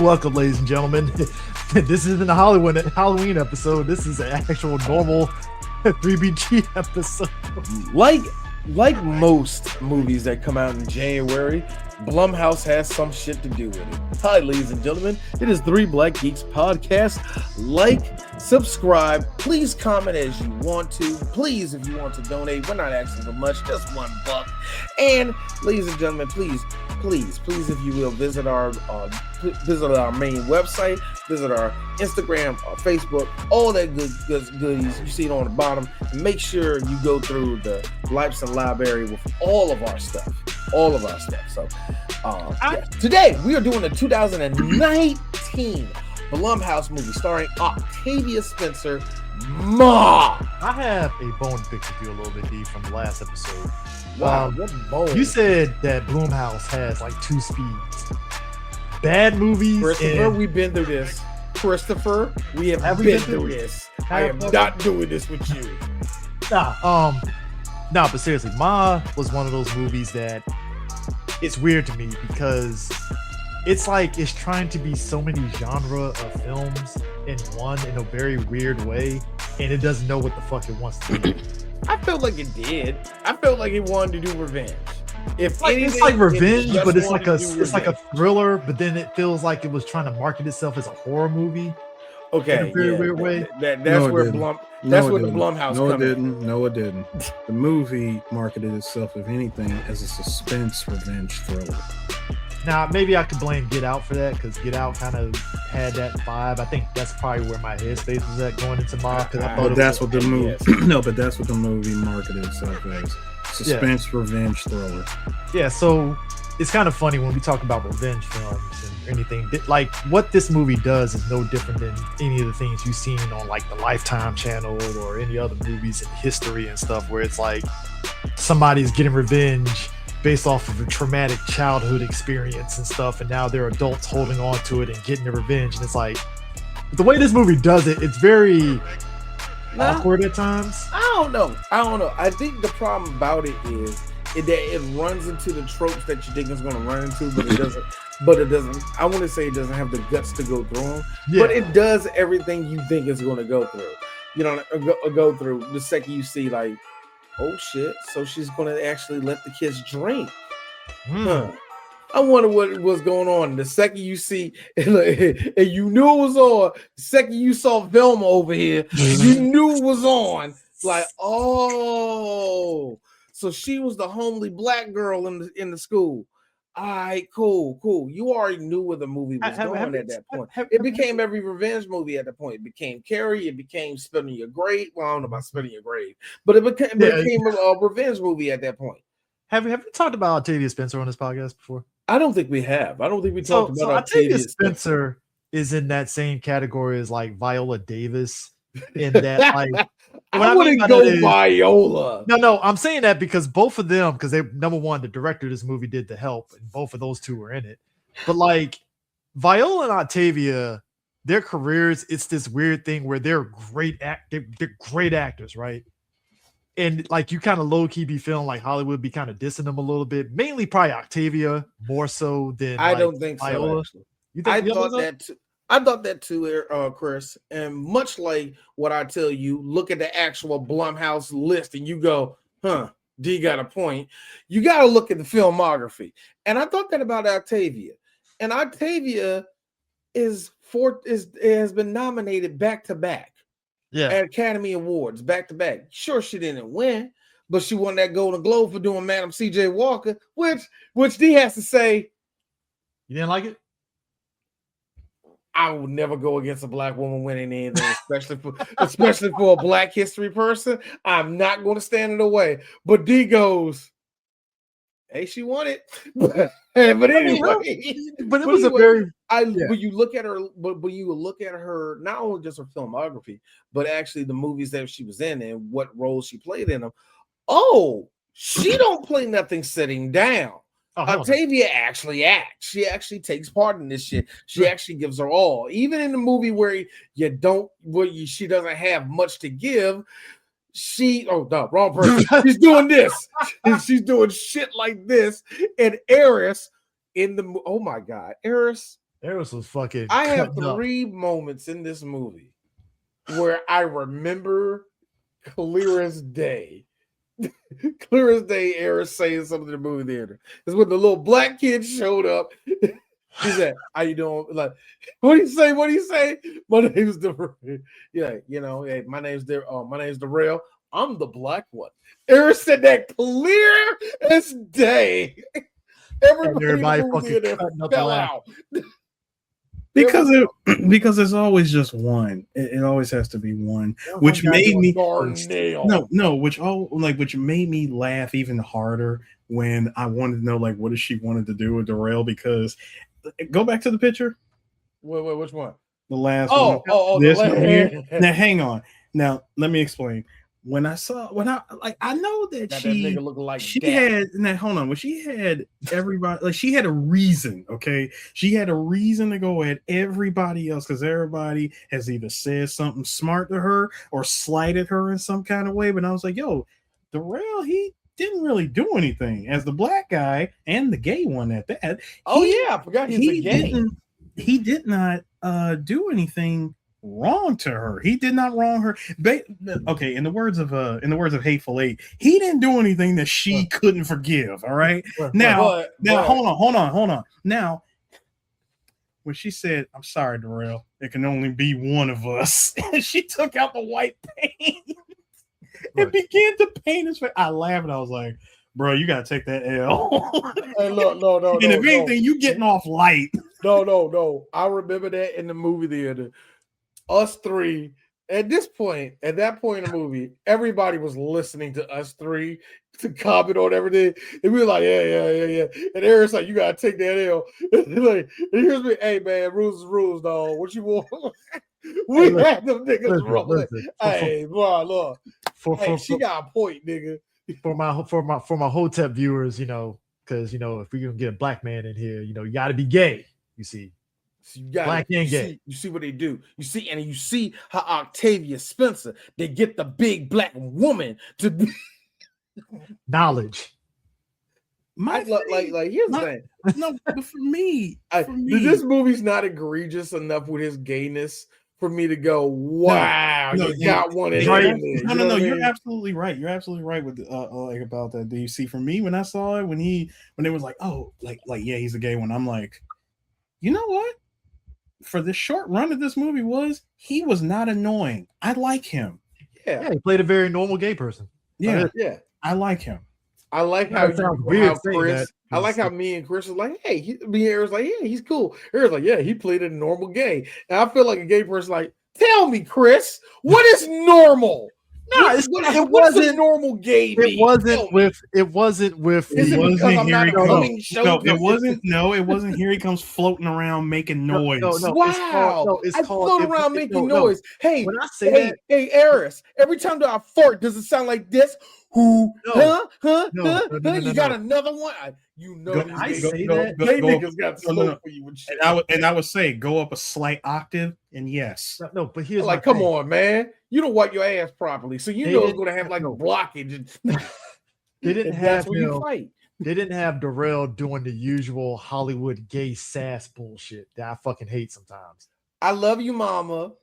Welcome, ladies and gentlemen. This isn't a Halloween episode. This is an actual normal 3BG episode. Like most movies that come out in January, Blumhouse has some shit to do with it. Hi, ladies and gentlemen. It is 3 Black Geeks Podcast. Like, subscribe. Please comment as you want to. Please, if you want to donate, we're not asking for much, just $1. And, ladies and gentlemen, please, if you will, visit our main website, visit our Instagram, our Facebook, all that goodies. You see it on the bottom. And make sure you go through the Lifeson Library with all of our stuff. So, today we are doing the 2019 Blumhouse movie starring Octavia Spencer, Ma. I have a bone to pick with you a little bit, D, from the last episode. Wow, what bone? You said that Blumhouse has like two speeds. Bad movies. Christopher, we've been through this. Christopher, we have been through this. I am not doing this with you. Nah, but seriously, Ma was one of those movies that it's weird to me because it's like it's trying to be so many genre of films in one in a very weird way, and it doesn't know what the fuck it wants to be. I felt like it did. I felt like it wanted to do revenge. It's like revenge, but it's like a thriller. But then it feels like it was trying to market itself as a horror movie. Okay, in a very weird way. That's where the Blumhouse. No, it didn't. The movie marketed itself, if anything, as a suspense revenge thriller. Now, maybe I could blame Get Out for that because Get Out kind of had that vibe. I think that's probably where my headspace was at going into Ma. That's what the movie. No, but that's what the movie marketed itself as: suspense revenge thriller. Yeah, so it's kind of funny when we talk about revenge films and anything. Like what this movie does is no different than any of the things you've seen on like the Lifetime channel or any other movies in history and stuff, where it's like somebody's getting revenge based off of a traumatic childhood experience and stuff, and now they're adults holding on to it and getting the revenge. And it's like the way this movie does it, it's very awkward at times. I don't know. I think the problem about it is that it runs into the tropes that you think it's going to run into, but it doesn't. I want to say it doesn't have the guts to go through them, but it does everything you think it's going to go through. You know, go through the second you see like, oh shit, so she's going to actually let the kids drink. I wonder what was going on. The second you see, and you knew it was on, the second you saw Velma over here, you knew it was on. Like, oh, so she was the homely black girl in the school. All right, cool. You already knew where the movie was going at that point. It became every revenge movie at that point. It became Carrie. It became Spinning Your Grave. Well, I don't know about Spinning Your Grave, but it became a revenge movie at that point. Have we talked about Octavia Spencer on this podcast before? I don't think we have. I don't think we talked about Octavia Spencer is in that same category as like Viola Davis in that like. I wouldn't go Viola. No, I'm saying that because both of them, because they number one, the director of this movie did The Help, and both of those two were in it. But like Viola and Octavia, their careers, it's this weird thing where they're great actors, right? And like you kind of low key be feeling like Hollywood be kind of dissing them a little bit, mainly probably Octavia more so than I don't think Viola. So. You think I thought that too, Chris. And much like what I tell you, look at the actual Blumhouse list and you go, D got a point. You got to look at the filmography. And I thought that about Octavia. And Octavia has been nominated back to back at Academy Awards, back to back. Sure, she didn't win, but she won that Golden Globe for doing Madam C.J. Walker, which D has to say. You didn't like it? I would never go against a black woman winning anything, especially for a Black History person. I'm not going to stand in the way. But D goes, hey, she won it. but anyway, but it was a very. When you look at her, not only just her filmography, but actually the movies that she was in and what roles she played in them. Oh, she don't play nothing sitting down. Octavia actually acts. She actually takes part in this shit. She actually gives her all. Even in the movie where she doesn't have much to give, wrong person. She's doing this. She's doing shit like this. And Eris in the oh my god, Eris Eris was fucking. I have cutting up. 3 moments in this movie where I remember clear as day. Clear as day, Eris saying something in the movie theater. It's when the little black kid showed up. He said, "How you doing?" Like, what do you say? What do you say? My name's Darrell. Yeah, you know, hey, my name's Darrell. I'm the black one. Eris said that clear as day. Everybody in the movie theater fell out. Because there's always just one. It always has to be one, which made me which made me laugh even harder when I wanted to know like what does she wanted to do with Darrell, because go back to the picture. Wait, which one? The last one. This one here. Now hang on. Now let me explain. I know that that nigga looking like she that. had now hold on when she had everybody like she had a reason, okay? She had a reason to go at everybody else because everybody has either said something smart to her or slighted her in some kind of way. But I was like, yo, Darrell, he didn't really do anything as the black guy and the gay one at that. I forgot he's gay. He did not do anything wrong to her. He did not wrong her. Okay, in the words of Hateful Eight, he didn't do anything that she couldn't forgive. All right. Now, hold on. Now, when she said, "I'm sorry, Darrell, it can only be one of us," and she took out the white paint and began to paint his face, I laughed and I was like, "Bro, you gotta take that L." Hey, look, no. And if anything, you getting off light. No. I remember that in the movie theater. Us 3 at that point in the movie, everybody was listening to us 3 to comment on everything, and we were like, yeah. And Eric's like, you gotta take that L. Like, and here's me, hey man, rules is rules, dog. What you want? We had them niggas rolling. Hey, bro, look, she got a point, nigga. For my Hotep viewers, you know, because you know, if we're gonna get a black man in here, you know, you got to be gay. You see. So black and gay. You see what they do. You see how Octavia Spencer, they get the big black woman to be knowledge. Here's the thing. No, but for me, this movie's not egregious enough with his gayness for me to go, wow, you got one in there. No, you're absolutely right. You're absolutely right with like about that. Do you see? For me, when I saw it, when it was like, oh, like yeah, he's a gay one. I'm like, you know what? For the short run of this movie he was not annoying. I like him. Yeah, he played a very normal gay person. Yeah. I like him. I like how Chris. I like how me and Chris was like, hey, me and Eric's like, yeah, he's cool. Eric's like, yeah, he played a normal gay. And I feel like a gay person like, tell me, Chris, what is normal? No, it wasn't a normal gay. It wasn't with. It wasn't Here he comes floating around making noise. No, wow! It's called float around making noise. Hey, when I say that, hey, Eris, every time that I fart, does it sound like this? You got another one? You know, I say that. Gay niggas got smoke for you and shit. And I would say go up a slight octave, and yes. No, but here's like, come on, man. You don't wipe your ass properly, so you know it's going to have like a blockage. They didn't have They didn't have Darrell doing the usual Hollywood gay sass bullshit that I fucking hate sometimes. I love you, mama.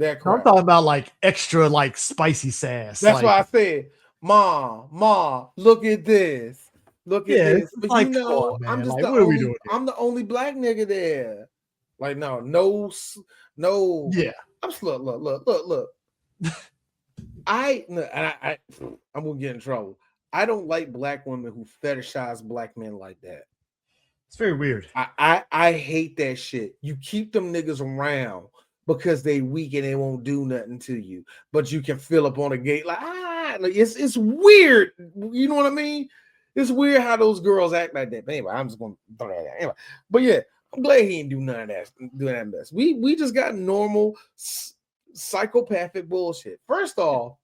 I'm talking about like extra, like spicy sass. That's why I said, Ma, look at this. Look at this. But like, you know, I'm just like, I'm the only black nigga there. Like, no. Yeah. I'm look. I'm gonna get in trouble. I don't like black women who fetishize black men like that. It's very weird. I hate that shit. You keep them niggas around because they weak and they won't do nothing to you, but you can fill up on a gate like it's weird. You know what I mean? It's weird how those girls act like that. But anyway, I'm just gonna throw that out. Anyway, but yeah, I'm glad he didn't do none of that. Doing that mess. We just got normal psychopathic bullshit. First off,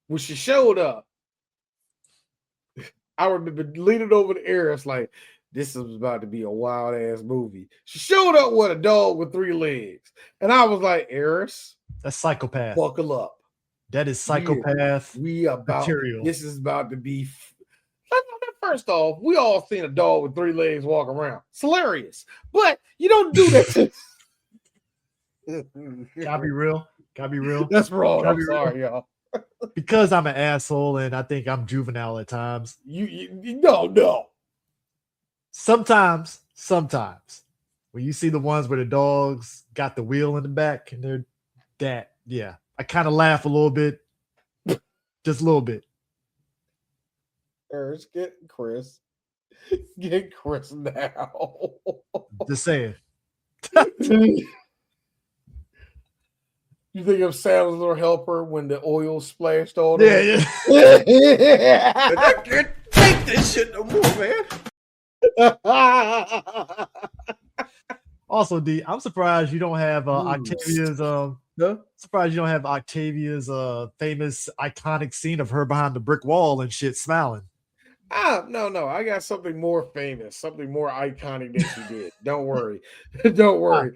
when she showed up, I remember leaning over the Eris like, this is about to be a wild ass movie. She showed up with a dog with 3 legs, and I was like, Eris, that's psychopath. Buckle up. That is psychopath. We about material. This is about to be. That's First off, we all seen a dog with 3 legs walk around. It's hilarious, but you don't do that. Gotta be real. Gotta be real. That's wrong. Gotta I'm be sorry, y'all. Because I'm an asshole and I think I'm juvenile at times. No. Sometimes, when you see the ones where the dogs got the wheel in the back and they're yeah, I kind of laugh a little bit, just a little bit. Get Chris now. Just saying. You think of Santa's little helper when the oil splashed all Yeah. I can't take this shit no more, man. Also, D, I'm surprised you don't have Octavia's. Surprised you don't have Octavia's famous iconic scene of her behind the brick wall and shit, smiling. No. I got something more famous, something more iconic that she did. Don't worry. Don't worry.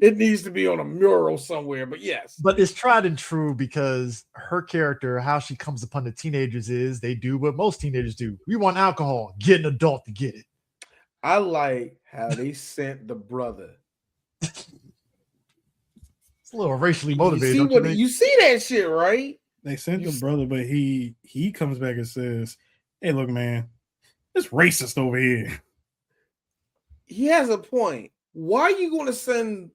It needs to be on a mural somewhere, but yes. But it's tried and true because her character, how she comes upon the teenagers is they do what most teenagers do. We want alcohol. Get an adult to get it. I like how they sent the brother. It's a little racially motivated. You see that shit, right? They sent the brother, but he comes back and says, "Hey, look, man, it's racist over here." He has a point. Why are you going to send?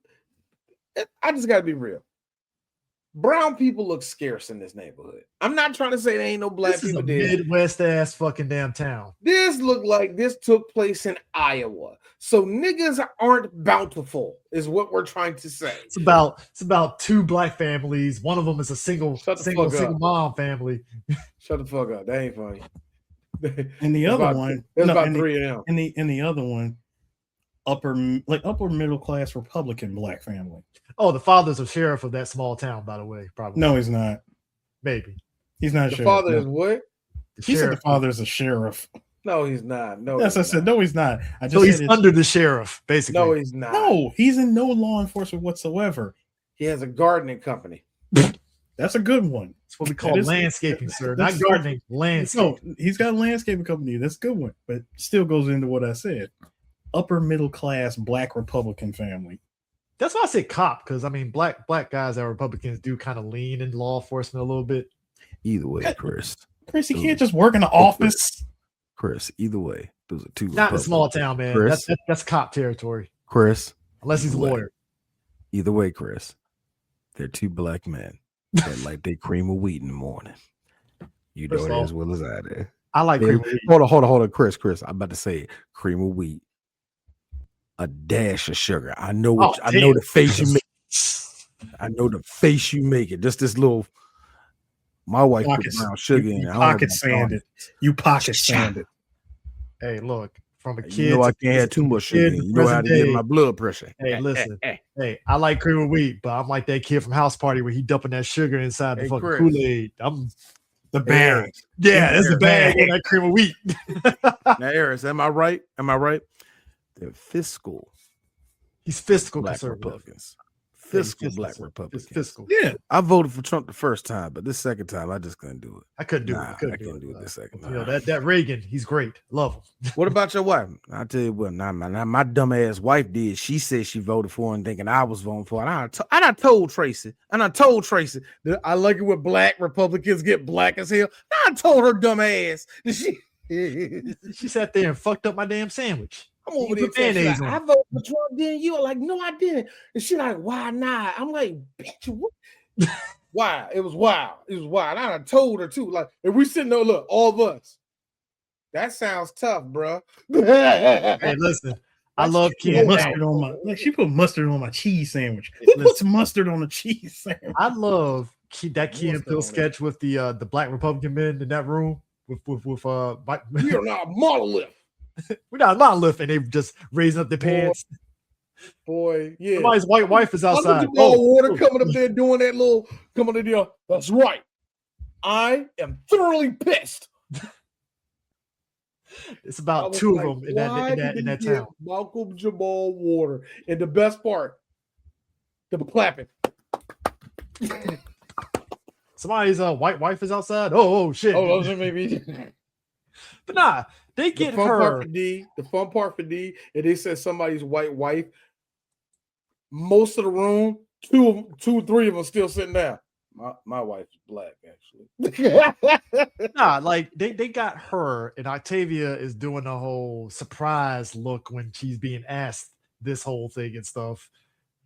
I just got to be real. Brown people look scarce in this neighborhood. I'm not trying to say there ain't no black people there. Midwest ass fucking damn town. This looked like this took place in Iowa. So niggas aren't bountiful, is what we're trying to say. It's about 2 black families. One of them is a single mom family. Shut the fuck up. That ain't funny. And the other one, there's about 3 of them. In the other one, upper middle class Republican black family. Oh, the father's a sheriff of that small town, by the way. Probably. No, he's not. Maybe. He's not. The father is what? He said the father is a sheriff. No, he's not. No, yes, I said no, he's not. So he's under the sheriff, basically. No, he's not. No, he's in no law enforcement whatsoever. He has a gardening company. That's a good one. That's what we call landscaping, sir. Not gardening, landscaping. No, he's got a landscaping company. That's a good one, but still goes into what I said. Upper middle class black Republican family. That's why I say cop, because I mean black guys that are Republicans do kind of lean in law enforcement a little bit. Either way, Chris, you can't just work in the office. Chris, either way, those are 2. Not in a small town, man. Chris, that's cop territory. Chris, unless he's a lawyer. Either way, Chris, they're 2 black men that like they cream of wheat in the morning. You know it as well as I do. I like cream of wheat. Hold on, Chris. I'm about to say cream of wheat. A dash of sugar. I know the face you make. I know the face you make it. Just this little. My wife put brown sugar in. Pocket sanded. You pocket sanded. Hey, look, from a kid. You know I can't have too much sugar. You know how to get my blood pressure. Hey, listen. Hey, I like cream of wheat, but I'm like that kid from House Party where he dumping that sugar inside the fucking Kool-Aid. I'm the bag. Yeah, that's the bag in that cream of wheat. Now, Eris, am I right? They're fiscal. He's fiscal black conservative. Republicans. Fiscal black Republicans. Fiscal. Yeah. I voted for Trump the first time, but this second time I just couldn't do it. I couldn't do it. I couldn't do it this second time. You know, that Reagan, he's great. Love him. What about your wife? I'll tell you what, my dumb ass wife did. She said she voted for him thinking I was voting for it. And I told Tracy that I like it when black Republicans get black as hell. I told her dumb ass that she sat there and fucked up my damn sandwich. I'm over there saying, I voted for Trump, then you are like, no, I didn't. And she like, why not? I'm like, bitch, what? Why? It was wild. And I told her too. Like, if we sitting there, look, all of us. That sounds tough, bro. Hey, listen, I love kids. Mustard on my she put mustard on my cheese sandwich. Who puts mustard on a cheese sandwich? I love that Key and Peele sketch with the black Republican men in that room with we are not a monolith. We're not a monolith, and they just raising up their pants. Boy, yeah. Somebody's white wife is outside. Water coming up there doing that little coming to the. That's right. I am thoroughly pissed. It's about 2 of them in that town. Malcolm Jamal Water, and the best part, the clapping. Somebody's white wife is outside. Oh shit. Oh, maybe. But nah, They get the fun her. part for D. The fun part for D. And they said somebody's white wife. Most of the room, two, 3 of them still sitting down. My wife is black, actually. Nah, like they got her, and Octavia is doing the whole surprise look when she's being asked this whole thing and stuff.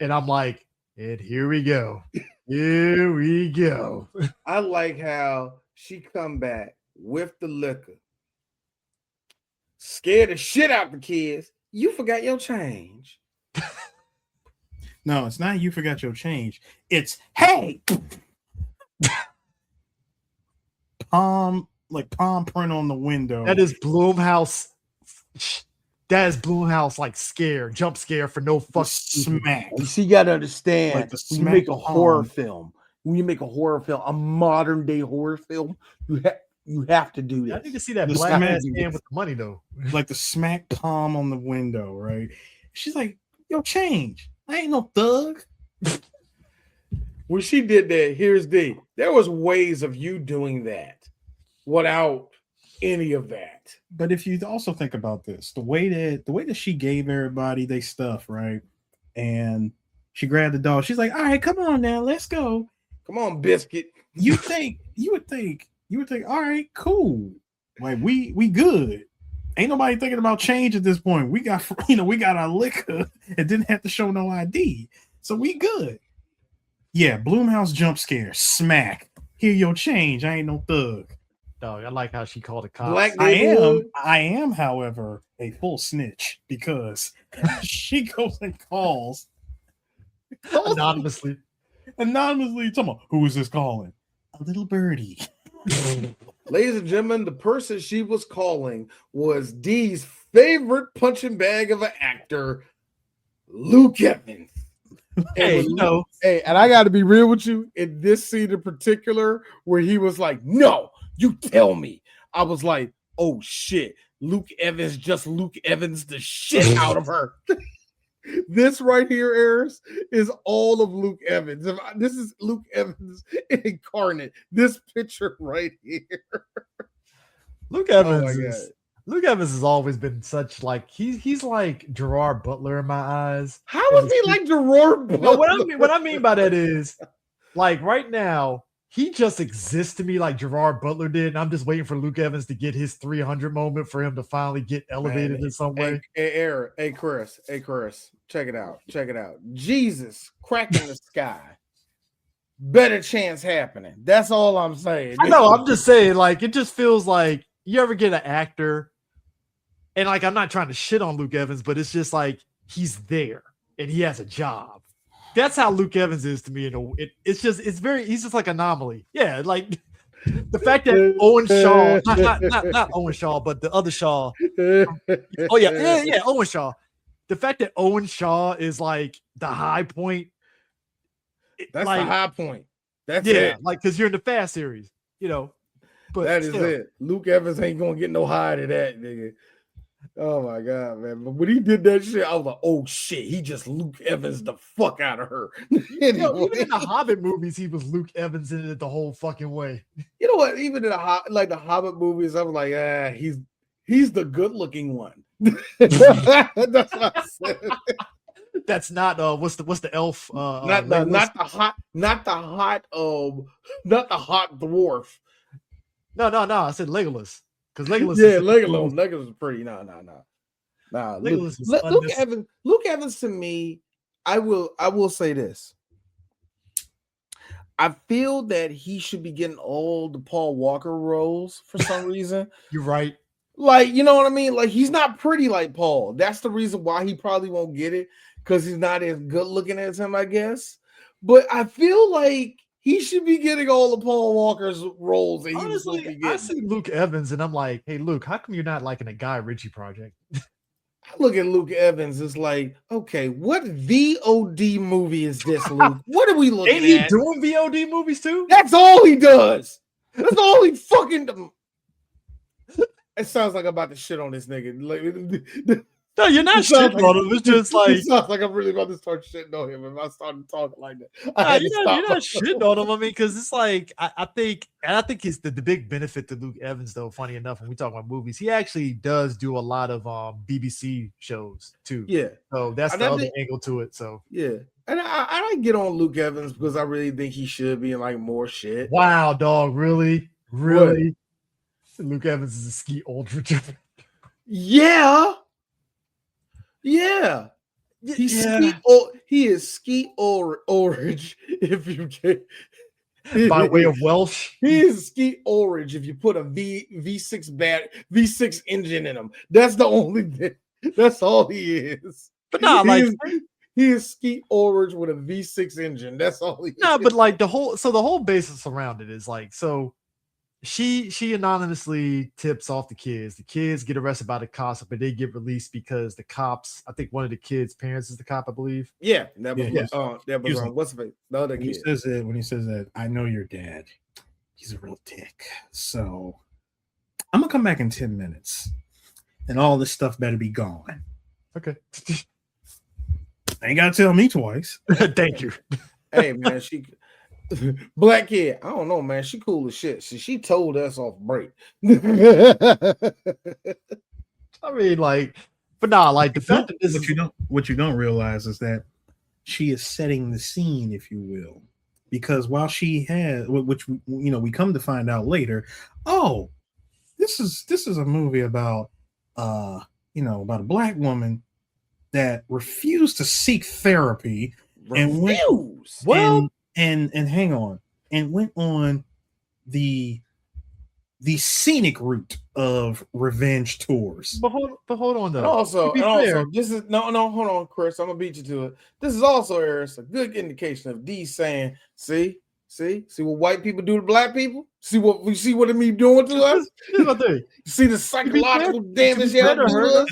And I'm like, and here we go. Here we go. I like how she come back with the liquor. Scared the shit out the kids. You forgot your change. No, it's not you forgot your change. It's hey. Palm print on the window. That is Bloomhouse. That is Bloomhouse like jump scare for no fuck smack. You see, you gotta understand Like when you make a horror film, a modern day horror film, you have to do I that. need to see that The black man smack- stand with the money though. Like the smack palm on the window, right? She's like, yo, change. I ain't no thug. When she did that, here's D. There was ways of you doing that without any of that. But if you also think about this, the way that she gave everybody their stuff, right? And she grabbed the dog. She's like, all right, come on now, let's go. Come on, biscuit. You would think, all right, cool. Like we good. Ain't nobody thinking about change at this point. We got our liquor and didn't have to show no ID. So we good. Yeah, Bloomhouse jump scare, smack. Here your change. I ain't no thug. Dog, I like how she called the cops. Black I neighborhood. am, however, a full snitch because she goes and calls Anonymously. talking about, who is this calling? A little birdie. Ladies and gentlemen, the person she was calling was D's favorite punching bag of an actor, Luke Evans. Hey, Hey, and I got to be real with you. In this scene in particular, where he was like, "No, you tell me," I was like, "Oh shit, Luke Evans just Luke Evans the shit out of her." This right here, Eris, is all of Luke Evans. This is Luke Evans incarnate. This picture right here. Luke Oh Evans my is Luke Evans has always been such like he's like Gerard Butler in my eyes. How is he like Gerard Butler? No, what I mean by that is like right now he just exists to me like Gerard Butler did, and I'm just waiting for Luke Evans to get his 300 moment for him to finally get elevated in some way. Hey, Chris, check it out. Jesus, crack in the sky. Better chance happening. That's all I'm saying. I know. I'm just saying, like, it just feels like you ever get an actor, and like, I'm not trying to shit on Luke Evans, but it's just like he's there and he has a job. That's how Luke Evans is to me. He's just like anomaly. Yeah, like the fact that Owen Shaw, not Owen Shaw, but the other Shaw. Oh yeah, Owen Shaw. The fact that Owen Shaw is like the high point. That's like, the high point. That's yeah, it. like because you're in the Fast series, you know. But that is still. it. Luke Evans ain't gonna get no higher than that, nigga. Oh my god, man! But when he did that shit, I was like, "Oh shit!" He just Luke Evans the fuck out of her. Anyway. Even in the Hobbit movies, he was Luke Evans in it the whole fucking way. You know what? Even in the Hobbit movies, I was like, he's the good looking one. That's what I said. That's not what's the elf? Not the hot dwarf. No. I said Legolas. Because Legolas, Legolas is pretty. No. Luke Evans to me, I will say this. I feel that he should be getting all the Paul Walker roles for some reason. You're right. Like, you know what I mean? Like, he's not pretty like Paul. That's the reason why he probably won't get it, because he's not as good looking as him, I guess. But I feel like he should be getting all of Paul Walker's roles. That Honestly, I see Luke Evans and I'm like, hey, Luke, how come you're not liking a Guy Ritchie project? I look at Luke Evans, it's like, okay, what VOD movie is this, Luke? What are we looking at? Ain't he doing VOD movies too? That's all he does. That's all he fucking does. It sounds like I'm about to shit on this nigga. Like, No, you're not shitting on him. It's just like it sounds like I'm really about to start shitting on him if I started talking like that. you're not shitting on him. I mean, because it's like I think it's the big benefit to Luke Evans, though. Funny enough, when we talk about movies, he actually does do a lot of BBC shows too. Yeah, so that's the other angle to it. So yeah, and I get on Luke Evans because I really think he should be in like more shit. Wow, dog, really? Luke Evans is a Skeet Ulrich. Yeah. He is Skeet Ulrich if you can. By way of Welsh. He is Skeet Ulrich if you put a V6 engine in him. That's the only thing. That's all he is. But no, like he is Skeet Ulrich with a V6 engine. That's all he is. No, but like the whole basis around it is like, so she anonymously tips off the kids. The kids get arrested by the cops, but they get released because the cops, I think one of the kids' parents is the cop, I believe. Yeah, that was what's the other kid. When he says that, I know your dad. He's a real dick. So I'm gonna come back in 10 minutes, and all this stuff better be gone. Okay. Ain't gotta tell me twice. Thank you. Hey man, black kid, I don't know, man. She cool as shit. She told us off break. I mean, like, but nah, like the fact that this what you don't realize is that she is setting the scene, if you will, because while she has, which we come to find out later, this is a movie about about a black woman that refused to seek therapy and went hang on and went on the scenic route of revenge tours. But hold on though. And also, this is hold on, Chris. I'm gonna beat you to it. This is also, Eris, a good indication of D saying, see what white people do to black people. See what it mean doing to us. See the psychological damage y'all do to us.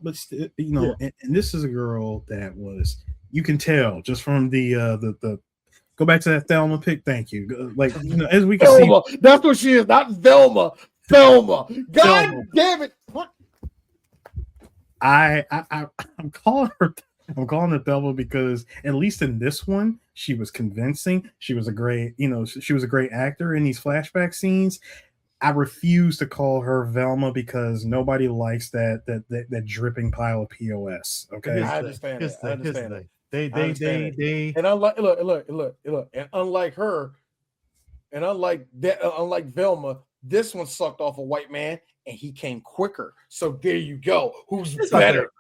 But still, and this is a girl that was, you can tell just from the go back to that Thelma pick. Thank you. Like, as we can Thelma, see, that's what she is, not Velma. Thelma. God damn it. What? I'm calling her Thelma because at least in this one, she was convincing. She was a great actor in these flashback scenes. I refuse to call her Velma because nobody likes that dripping pile of POS. Okay, I understand that. They and unlike her, and unlike Velma, this one sucked off a white man and he came quicker. So there you go. Who's better?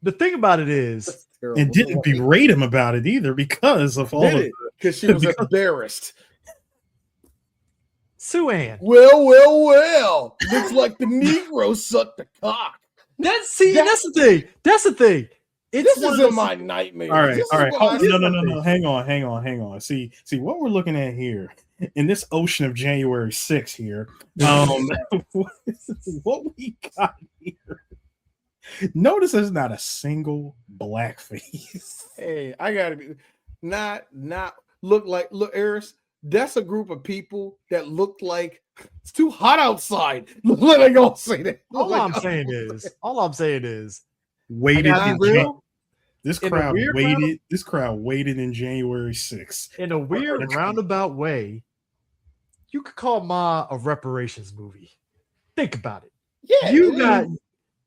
The thing about it is, and didn't berate him about it either because of all of it. Because she was embarrassed. Sue-Ann. Well. Looks like the Negro sucked the cock. That's the thing. This is in my nightmare. All right. No. Hang on. See what we're looking at here in this ocean of January 6th here. What we got here. Notice there's not a single black face. Hey, I gotta be not look, Eris. That's a group of people that look like it's too hot outside. Let me go say that. All I'm saying is, waited. This crowd waited. This crowd waited in January 6th. In a weird roundabout way, you could call Ma a reparations movie. Think about it. Yeah,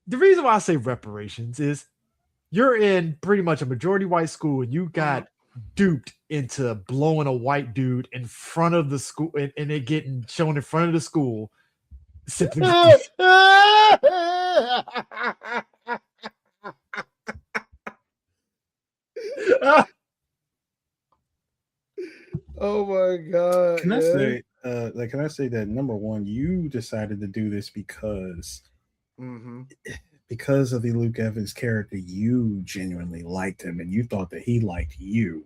the reason why I say reparations is you're in pretty much a majority white school and you got duped into blowing a white dude in front of the school and it getting shown in front of the school simply oh my god. Can I say that number one, you decided to do this because of the Luke Evans character, you genuinely liked him and you thought that he liked you.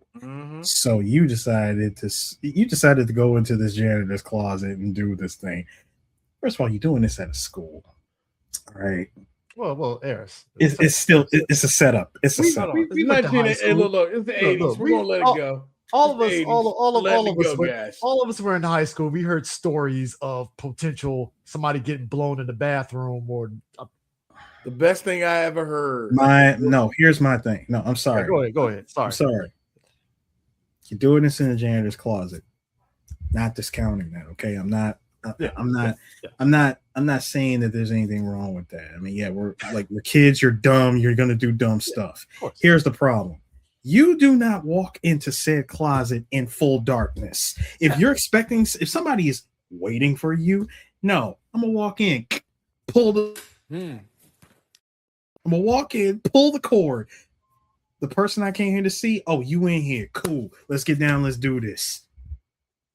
So you decided to go into this janitor's closet and do this thing. First of all, you're doing this at a school. All right. Well, Eris. It's a setup. It's a setup. Look, it's the 80s. We're gonna let it go. All of us were in high school. We heard stories of potential somebody getting blown in the bathroom or The best thing I ever heard. Here's my thing. No, I'm sorry. Go ahead. Sorry. I'm sorry. You're doing this in the janitor's closet. Not discounting that, okay? I'm not saying that there's anything wrong with that. I mean, yeah, we're kids, you're dumb, you're gonna do dumb stuff. Here's the problem. You do not walk into said closet in full darkness. If somebody is waiting for you, no, I'm gonna walk in, pull the cord. The person I came here to see, oh, you in here. Cool. Let's get down. Let's do this.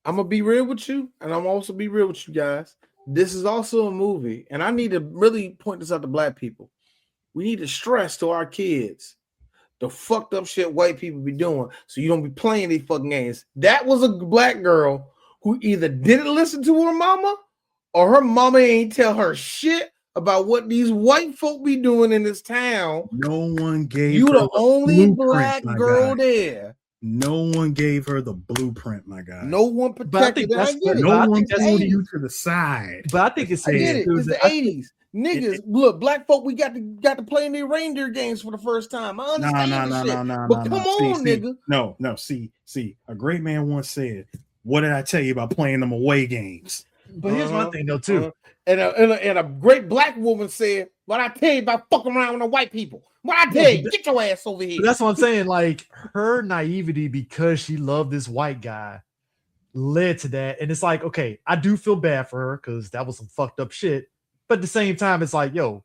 I'm going to be real with you, and I'm also be real with you guys. This is also a movie, and I need to really point this out to black people. We need to stress to our kids the fucked up shit white people be doing so you don't be playing these fucking games. That was a black girl who either didn't listen to her mama or her mama ain't tell her shit about what these white folk be doing in this town. No one gave you her the only black girl there. No one gave her the blueprint, my guy. No one protected her. No one pulled you to the side. But I think it's I get it. It's the 80s. Niggas, look, black folk, we got to play in the reindeer games for the first time. I understand but come on, nigga. No. See, a great man once said, "What did I tell you about playing them away games?" But here's one thing, though, too. And a great black woman said, "What I tell you about fucking around with the white people? What I tell you? Get your ass over here." But that's what I'm saying. Like, her naivety because she loved this white guy led to that. And it's like, okay, I do feel bad for her because that was some fucked up shit. But at the same time, it's like, yo,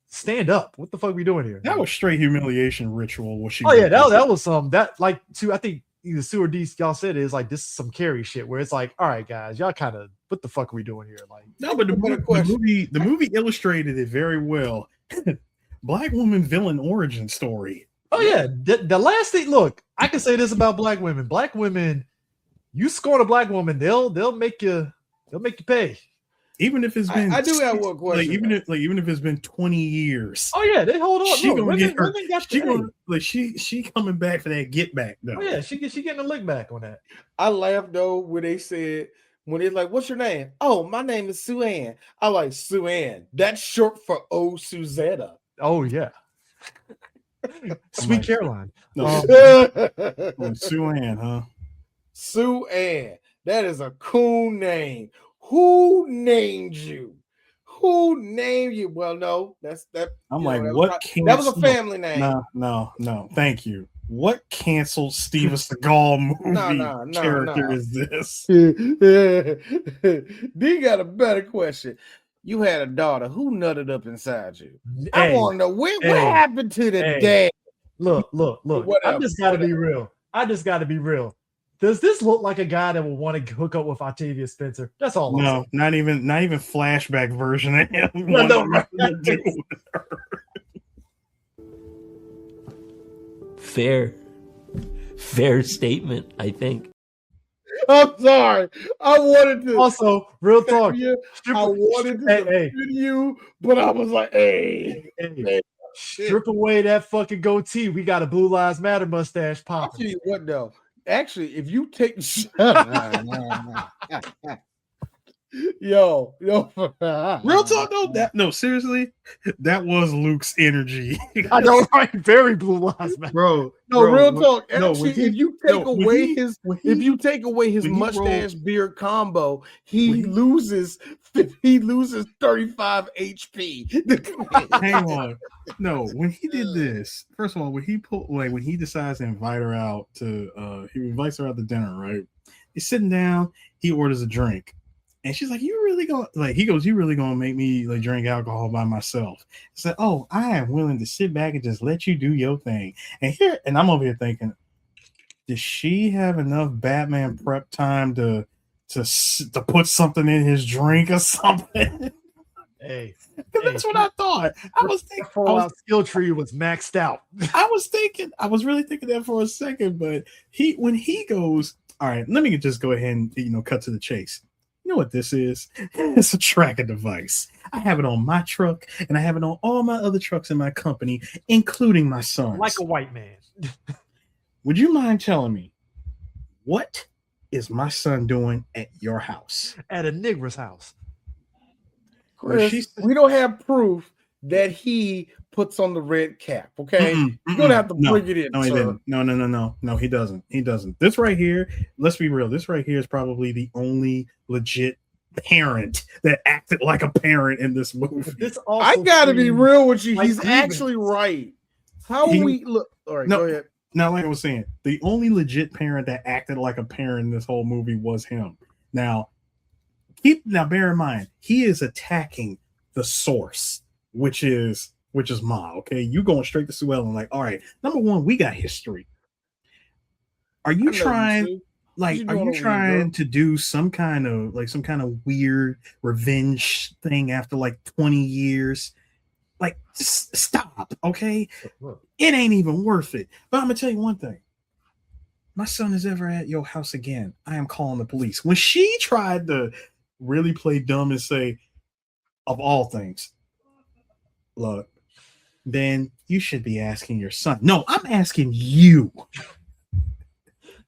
stand up. What the fuck are we doing here? That was straight humiliation ritual. That was some I think either Sue or D, y'all said it is like this is some Carrie shit where it's like, all right, guys, y'all kind of what the fuck are we doing here? Like, no, but the movie illustrated it very well. Black woman villain origin story. Oh yeah, the last thing. Look, I can say this about black women. Black women, you scorn a black woman, they'll make you pay. Even if it's been, I do have one question. Even if it's been 20 years. Oh yeah, they hold on. She gonna get her. She coming back for that get back though. Oh yeah, she getting a lick back on that. I laughed though when they're like, "What's your name?" "Oh, my name is Sue Ann." I like Sue Ann. That's short for "Oh Susanna." Oh yeah. Sweet Caroline. No, Sue Ann, huh? Sue Ann. That is a cool name. Who named you? Who named you? Well, no, that's that. I'm like, that what? That was a family name. No. Thank you. What canceled Steven Seagal movie character is this? D got a better question. You had a daughter who nutted up inside you. I want to know what happened to the dad. Look. I just got to be real. Does this look like a guy that will want to hook up with Octavia Spencer? That's all. No, not even flashback version of him. No. Fair statement, I think. I'm sorry. I wanted to. Also, real talk. I wanted to defend you, but I was like, hey. Strip away that fucking goatee. We got a Blue Lives Matter mustache popping. I'll tell you what, though. Actually, if you take yo, real talk though, seriously, that was Luke's energy. I know, right? Very Blue Lives Matter, bro. Real talk. Actually, if you take away his mustache beard combo, he loses 35 HP. Hang on. No, when he did this, first of all, when he decides to invite her out he invites her out to dinner, right? He's sitting down, he orders a drink. And she's like, you really gonna make me like drink alcohol by myself? I said, oh, I am willing to sit back and just let you do your thing. And I'm over here thinking, does she have enough Batman prep time to put something in his drink or something? That's what I thought. I was thinking skill tree was maxed out. I was really thinking that for a second, but when he goes, all right, let me just go ahead and cut to the chase. You know what this is? It's a tracking device. I have it on my truck, and I have it on all my other trucks in my company, including my son's. Like a white man. Would you mind telling me what is my son doing at your house? At a nigger's house. Chris, we don't have proof that he puts on the red cap. Okay, you're gonna have to bring it in. No, he didn't. No, he doesn't. He doesn't. This right here, let's be real. This right here is probably the only legit parent that acted like a parent in this movie. This also I gotta be real with you. like He's grievance. actually right. How we look? All right, go ahead. Now, like I was saying, the only legit parent that acted like a parent in this whole movie was him. Now, bear in mind, he is attacking the source, which is Ma. Okay, you going straight to Sue Ellen. Like, all right, number one, we got history. Are you trying? Like, are you trying to do some kind of weird revenge thing after like 20 years? Like, just stop, okay? It ain't even worth it. But I'm gonna tell you one thing. My son is ever at your house again, I am calling the police. When she tried to really play dumb and say, of all things, look, then you should be asking your son. No, I'm asking you.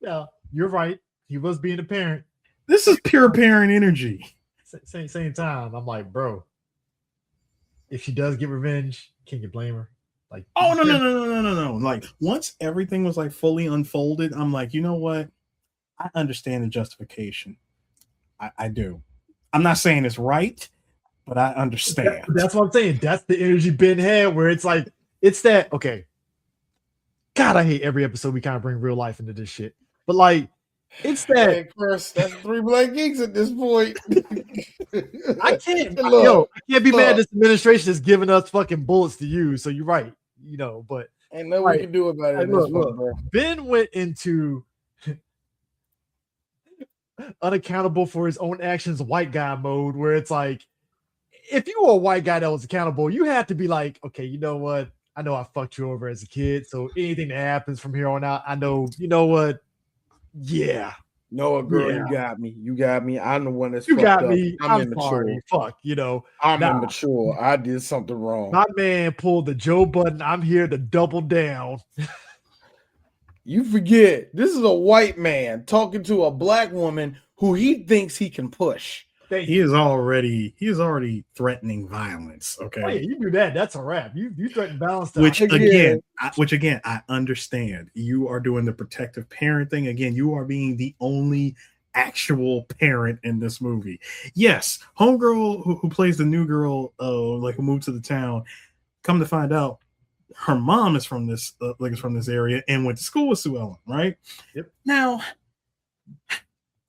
Yeah, you're right. He was being a parent. This is pure parent energy. Same time, I'm like, bro, if she does get revenge, can you blame her? Like, oh no. Like, once everything was like fully unfolded, I'm like, you know what? I understand the justification. I do. I'm not saying it's right, but I understand. That's what I'm saying. That's the energy Ben had, where it's like, it's that, okay. God, I hate every episode we kind of bring real life into this shit. But like, it's that. Hey, Chris, that's 3 Black Geeks at this point. I can't be mad this administration is giving us fucking bullets to use. So you're right, but ain't nothing we can do about it. Look, Ben went into unaccountable for his own actions white guy mode, where it's like, if you were a white guy that was accountable, you have to be like, okay, you know what? I know I fucked you over as a kid, so anything that happens from here on out, I know, you know what? Yeah. No, girl, you got me. You got me. I'm the one that's you got up. me. I'm immature. Sorry. Fuck, I'm immature. I did something wrong. My man pulled the Joe button. I'm here to double down. You forget, this is a white man talking to a black woman who he thinks he can push. He is already threatening violence. Okay, oh, yeah, you do that. That's a wrap. You threaten violence. Which again, I understand. You are doing the protective parent thing. Again, you are being the only actual parent in this movie. Yes, homegirl who plays the new girl, who moved to the town. Come to find out, her mom is from this area and went to school with Sue Ellen. Right? Yep. Now.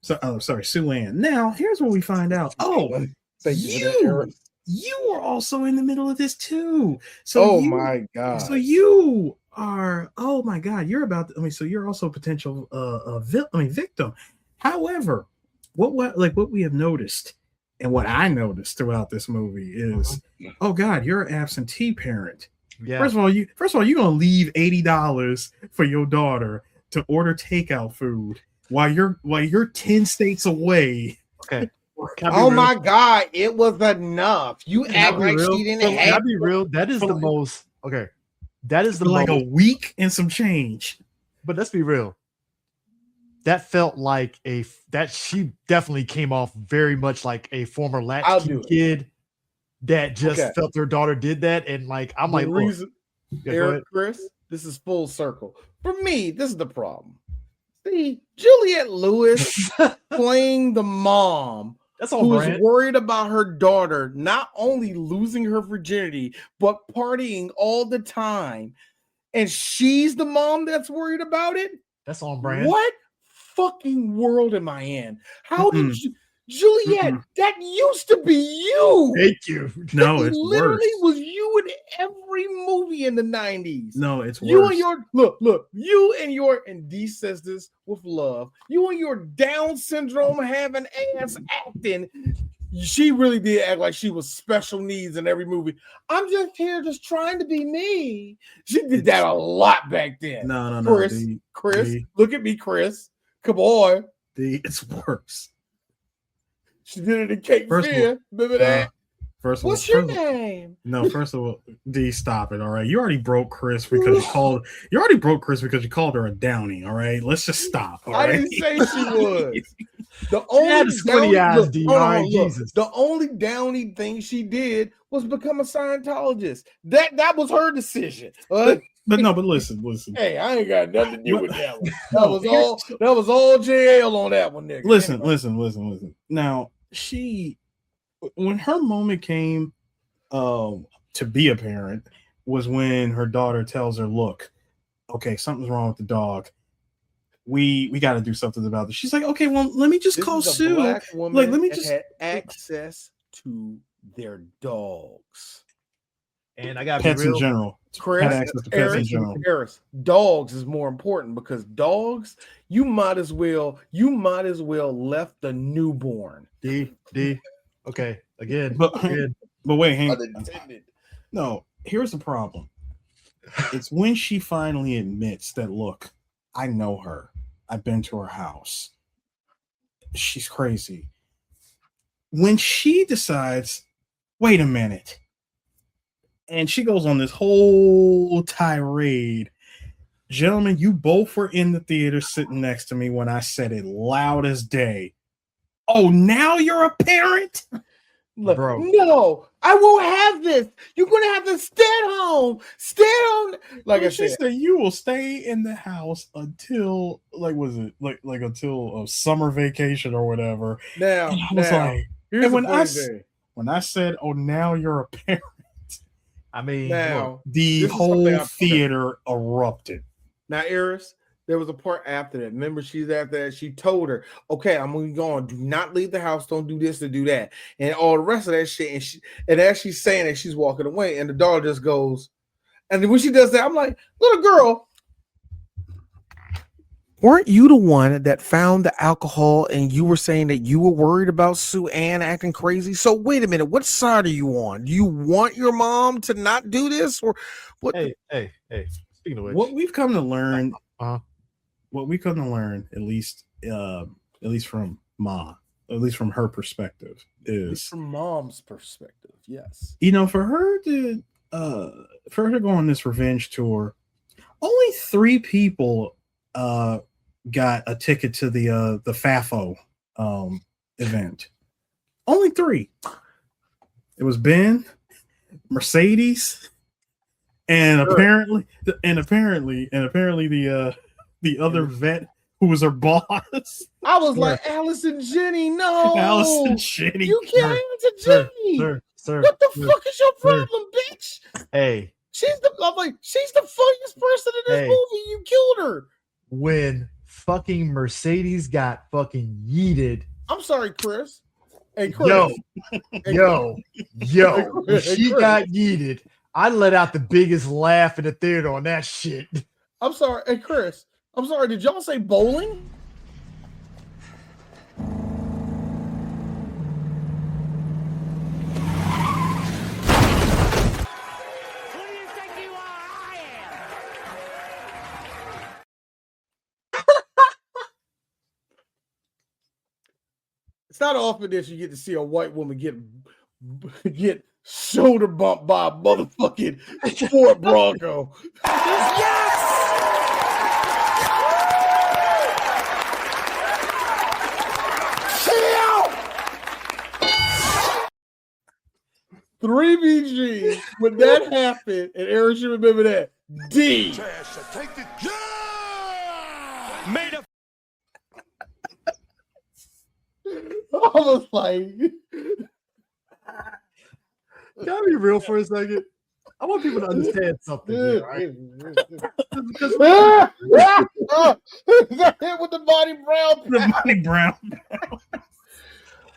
Sue Ann. Now, here's what we find out. Oh, you were also in the middle of this too. So, my God. So you are. Oh my God. You're about. So you're also a potential victim. However, what we have noticed, and what I noticed throughout this movie is, oh God, you're an absentee parent. Yeah. First of all, you're gonna leave $80 for your daughter to order takeout food. While you're 10 states away. Okay. Oh my God, it was enough. You act like she didn't have. Can I be real? That is the most. Okay. That is the like a week and some change. But let's be real. That felt like she definitely came off very much like a former latchkey kid that just felt her daughter did that. And like, I'm like, Eric, Chris, this is full circle. For me, this is the problem. See, Juliette Lewis playing the mom who's worried about her daughter not only losing her virginity, but partying all the time. And she's the mom that's worried about it? That's on brand. What fucking world am I in? How did you... Juliette, that used to be you. Thank you. No, it's literally worse. Was you in every movie in the 90s. No, it's you worse. And your look, you and your, and Dee says this with love, you and your Down syndrome having ass acting. She really did act like she was special needs in every movie. I'm just here just trying to be me. She did that a lot back then. No. Chris, look at me, Chris. Come on. It's worse. She did it in Cape Fear. Remember that? What's your name? No, first of all, D, stop it. All right, you already broke Chris because you called her a Downy. All right, let's just stop. I didn't say she was. The only squinty eyes, D. The only Downy thing she did was become a Scientologist. That was her decision. But listen. Hey, I ain't got nothing to do with that one. That was all JL on that one, nigga. Listen. Now, when her moment came to be a parent was when her daughter tells her, look, okay, something's wrong with the dog. We got to do something about this. She's like, okay, well, let me just call Sue. Black woman like, let me just had access to their dogs. And I got pets in general. Chris, Harris, dogs is more important because dogs, you might as well left the newborn. D. Okay, again. But wait, hang on. No, here's the problem. It's when she finally admits that, look, I know her. I've been to her house. She's crazy. When she decides, wait a minute, and she goes on this whole tirade. Gentlemen, you both were in the theater sitting next to me when I said it loud as day. Oh, now you're a parent? Look, bro, no, I won't have this. You're gonna have to stay at home. Stay at home. Like I said, you will stay in the house until until a summer vacation or whatever. Now, and I was like, here's and when I said, oh, now you're a parent. I mean, now the whole theater erupted. Now, Eris, there was a part after that. Remember, she's after that. She told her, okay, I'm going to go on. Do not leave the house. Don't do this or do that. And all the rest of that shit. And as she's saying it, she's walking away. And the daughter just goes. And when she does that, I'm like, little girl, weren't you the one that found the alcohol and you were saying that you were worried about Sue Ann acting crazy? So wait a minute. What side are you on? Do you want your mom to not do this? Or what? Hey. Speaking of which, what we've come to learn, at least from Ma, at least from her perspective, is from Mom's perspective. Yes. For her to go on this revenge tour, only 3 people got a ticket to the FAFO event. Only 3. It was Ben, Mercedes, and apparently the other vet who was her boss. I was like, Alice and Jenny, no. Alice and Jenny. You can't to Jenny. Sir. What the fuck is your problem, bitch? Hey. She's the funniest person in this movie. You killed her. When fucking Mercedes got fucking yeeted. I'm sorry, Chris. Hey, Chris. Yo. When she got yeeted, I let out the biggest laugh in the theater on that shit. I'm sorry. Hey, Chris. I'm sorry. Did y'all say bowling? It's not often that you get to see a white woman get shoulder bumped by a motherfucking Ford Bronco. Yes! 3BG, when that happened, and Aaron should remember that. D. Made a. I was like, gotta be real for a second. I want people to understand something here, right? That hit with the Bonnie Brown. The Bonnie Brown.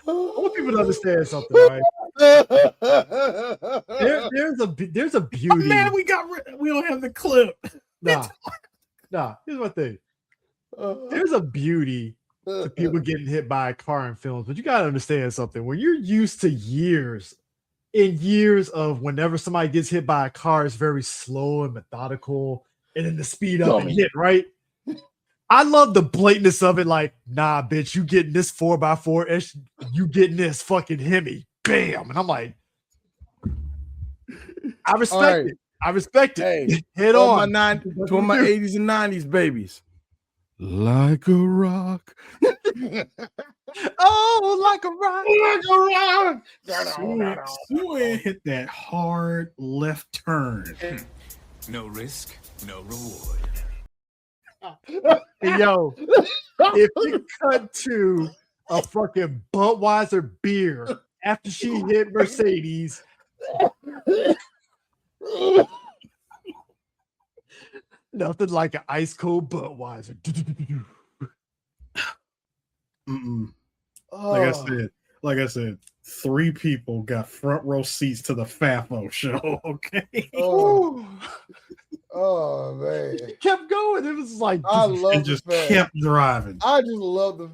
I want people to understand something, right? There's a beauty. Oh, man, we don't have the clip. Nah. Here's my thing. There's a beauty to people getting hit by a car in films, but you gotta understand something. When you're used to years of whenever somebody gets hit by a car, it's very slow and methodical, and then the speed up and hit, right? I love the blatantness of it. Like, nah, bitch, you getting this 4x4, you getting this fucking Hemi, bam, and I'm like, I respect it. I respect it. Hey, hit on to my 80s and 90s babies. Like a rock. Oh, like a rock. Sue hit that hard left turn. No risk, no reward. Hey, yo, if you cut to a fucking Budweiser beer after she hit Mercedes, nothing like an ice cold Budweiser. Like I said, 3 people got front row seats to the FAFO show. Okay. Oh man. It kept going. It was like I love and just the fact. kept driving. I just love the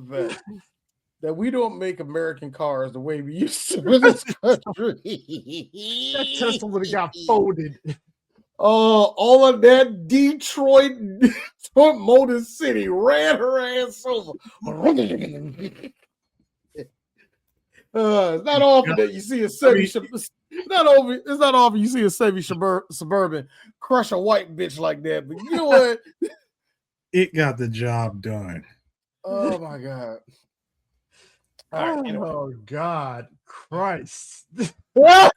fact that we don't make American cars the way we used to in this country. that Tesla would have got folded. All of that Detroit Motor City ran her ass over. It's not often that you see a it's not often you see a Chevy Suburban crush a white bitch like that. But you know what? It got the job done. Oh my god! All right, oh God, Christ! Hey,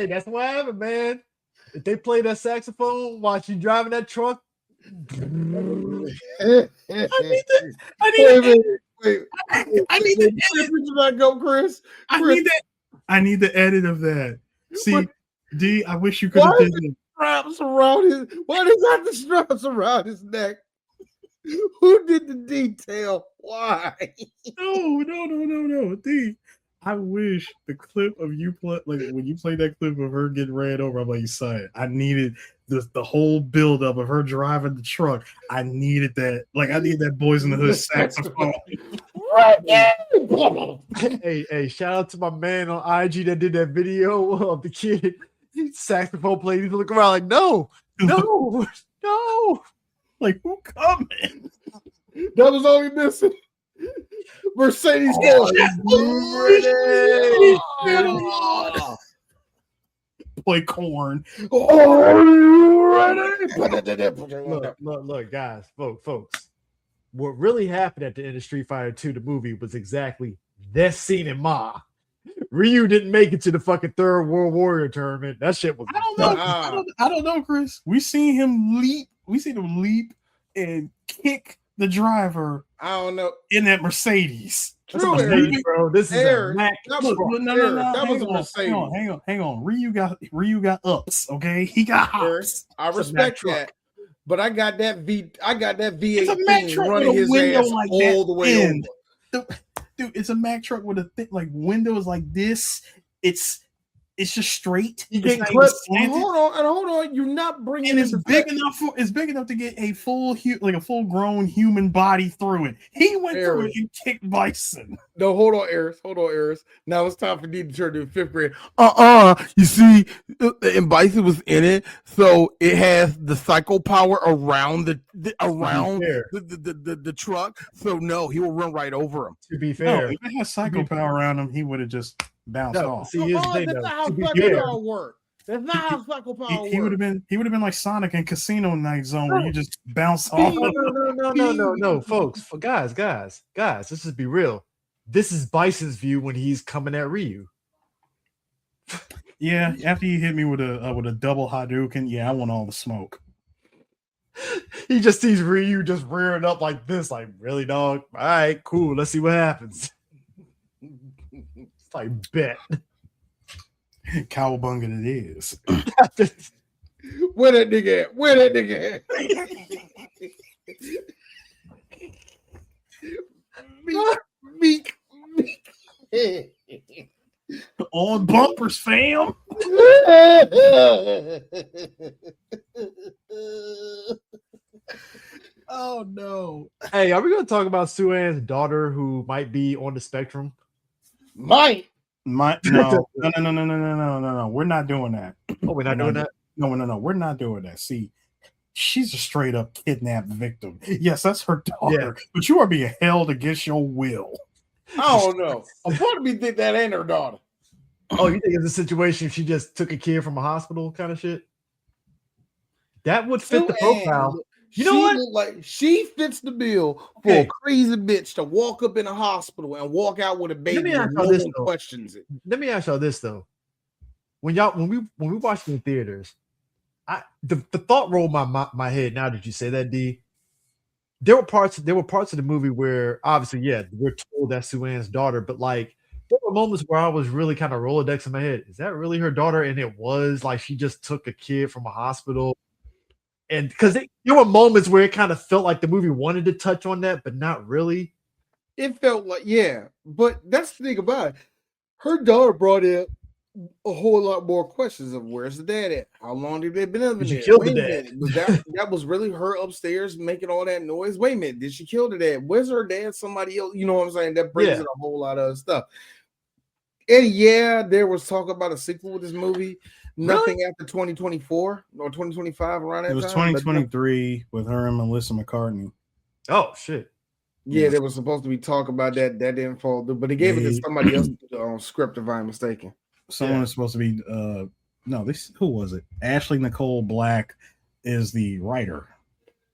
that's what happened, man. If they play that saxophone while she's driving that truck, I need the edit of that. See, D, I wish you could have did it. Straps around his. Why does he have the straps around his neck? Who did the detail? Why? No. D, I wish the clip of you play, like when you played that clip of her getting ran over. I'm like, son, I needed the whole buildup of her driving the truck. I needed that. Like, I need that Boys in the Hood saxophone. hey, shout out to my man on IG that did that video of the kid. Saxophone player. He's looking around like, no. Like, who coming? That was only missing. Mercedes play corn. Look, guys, folks. What really happened at the end of Street Fighter 2, the movie, was exactly that scene in Ma. Ryu didn't make it to the fucking Third World Warrior tournament. That shit was. I don't know, Chris. We seen him leap. We seen him leap and kick the driver. I don't know in that Mercedes. True, bro. This is a Mac. No. That was a Mercedes. Hang on. Ryu got ups. Okay, he got hops. I respect that. But I got that V8 it's a Mack truck running with a window ass like all the way in. over. Dude, it's a Mack truck with a thick like windows like this. It's just straight. You get clipped. Hold on. You're not bringing. And it's big enough to get a full grown human body through it. He went through it and kicked Bison. No, hold on, Eris. Now it's time for D to turn to 5th grade. You see, and Bison was in it, so it has the psycho power around the truck. So no, he will run right over him. To be fair, if it had psycho power around him, he would have just bounced off. See, here's the thing, that's not how psycho power works. That's not how psycho power works. He would have been like Sonic in Casino Night Zone, where you just bounce off. No, folks, guys. Let's just be real. This is Bison's view when he's coming at Ryu. Yeah, after he hit me with a double Hadouken, I want all the smoke. He just sees Ryu just rearing up like this, like, really, dog? All right, cool. Let's see what happens. It's like, bet. Cowabunga it is. Where that nigga at? Meek. On bumpers, fam. Oh no. Hey, are we gonna talk about Sue-Ann's daughter who might be on the spectrum? No. We're not doing that. Oh, we're not doing that? No. We're not doing that. See, she's a straight up kidnapped victim. Yes, that's her daughter, but you are being held against your will. I don't know. A part of me think that ain't her daughter. Oh, you think it's a situation if she just took a kid from a hospital kind of shit? That would fit the Sue Ann, profile. You she know what? look like she fits the bill for a crazy bitch to walk up in a hospital and walk out with a baby and no one questions it. Let me ask y'all this though. When we watched it in theaters, the thought rolled my head. Now that you say that, D, there were parts of the movie where obviously, yeah, we're told that's Sue Ann's daughter, but like there were moments where I was really kind of Rolodex in my head. Is that really her daughter? And it was like she just took a kid from a hospital. And because there were moments where it kind of felt like the movie wanted to touch on that, but not really. It felt like, yeah, but that's the thing about it. Her daughter brought in a whole lot more questions of where's the dad at? How long have they been living there? Did she kill the dad? Was that was really her upstairs making all that noise? Wait a minute, did she kill the dad? Where's her dad? Somebody else? You know what I'm saying? That brings in a whole lot of stuff. And yeah, there was talk about a sequel with this movie. Nothing after 2024 or 2025 around that time. It was 2023 with her and Melissa McCartney. Oh shit! Yeah, there was supposed to be talk about that. That didn't fall through, but they gave it to somebody else on script, if I'm mistaken. Someone is supposed to be. No, who was it? Ashley Nicole Black is the writer.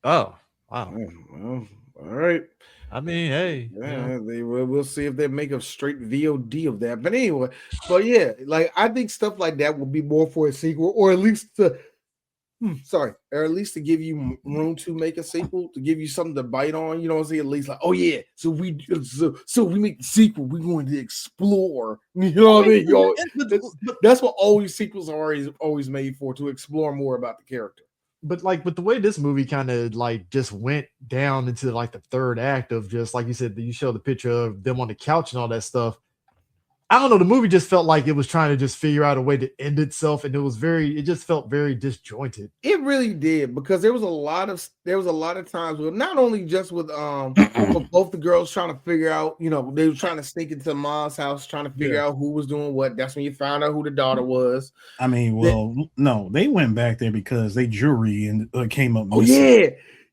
Oh wow! Well, all right. I mean, hey, yeah, we'll see if they make a straight VOD of that. But anyway, but yeah, like I think stuff like that will be more for a sequel, or at least to give you room to make a sequel, to give you something to bite on. You know what I'm saying? At least like, oh yeah, so we make the sequel. We're going to explore. You know what I mean? That's what always sequels are always made for, to explore more about the character. But the way this movie kind of like just went down into like the third act of just like you said, you show the picture of them on the couch and all that stuff. I don't know. The movie just felt like it was trying to just figure out a way to end itself, and it just felt very disjointed. It really did, because there was a lot of times with not only just with both the girls trying to figure out, you know, they were trying to sneak into mom's house, trying to figure out who was doing what. That's when you found out who the daughter was. I mean, no, they went back there because they jury and came up.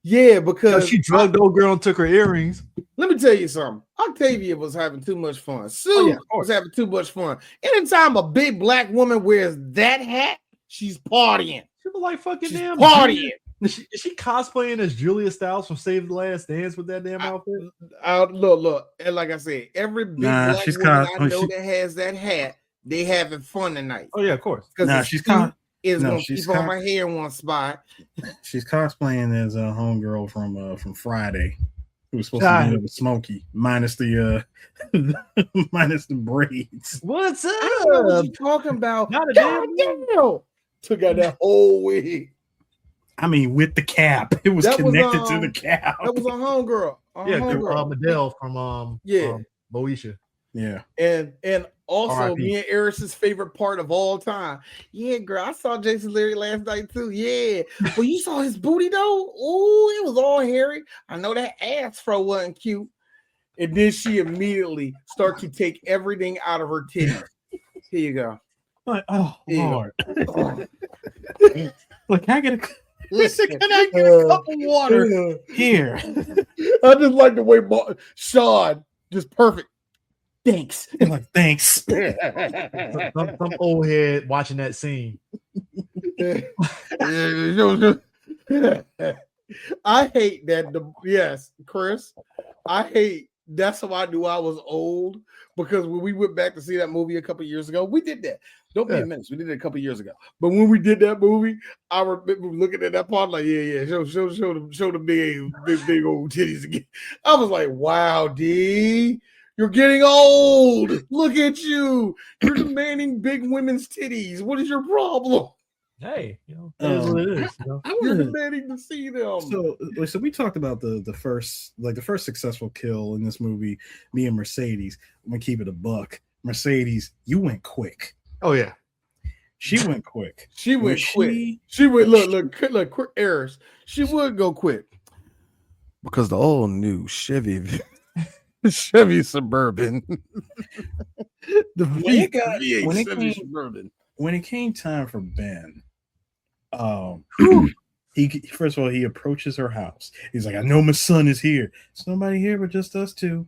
Yeah, because she drugged old girl and took her earrings. Let me tell you something. Octavia was having too much fun. Sue was having too much fun. Anytime a big black woman wears that hat, she's partying. She was like fucking damn partying. Is she cosplaying as Julia Stiles from Save the Last Dance with that damn outfit? Look, and like I said, every big black woman I know that has that hat, they having fun tonight. Oh yeah, of course. Because she's gonna keep on my hair in one spot. She's cosplaying as a homegirl from Friday, who was supposed to be with Smokey, minus the braids. What's up? I don't know what you talking about. Not a damn deal. Took out that whole wig. I mean, with the cap, it was connected to the cap. That was a homegirl. Adele from Moesha. Yeah, and also me and Eris's favorite part of all time. Yeah, girl, I saw Jason Leary last night too. Yeah, but you saw his booty though. Oh, it was all hairy. I know that ass fro wasn't cute. And then she immediately start to take everything out of her titties. Here you go. Like, oh Lord. Look, can I get a cup of water here? I just like the way Sean just perfect. Thanks. I'm like, thanks. some old head watching that scene. I hate that. Yes, Chris. I hate. That's how I knew I was old, because when we went back to see that movie a couple years ago, we did that. Don't be a menace. We did it a couple years ago. But when we did that movie, I remember looking at that part like, show the big old titties again. I was like, wow, D, you're getting old. Look at you. You're demanding big women's titties. What is your problem? Hey, that's what it is. You're demanding to see them. So we talked about the first successful kill in this movie. Me and Mercedes. I'm gonna keep it a buck. Mercedes, you went quick. Oh yeah, she went quick. She went quick. She went look quick errors. She would go quick because the all new Chevy Suburban. When it came time for Ben, he first of all, he approaches her house. He's like, I know my son is here. There's nobody here but just us two.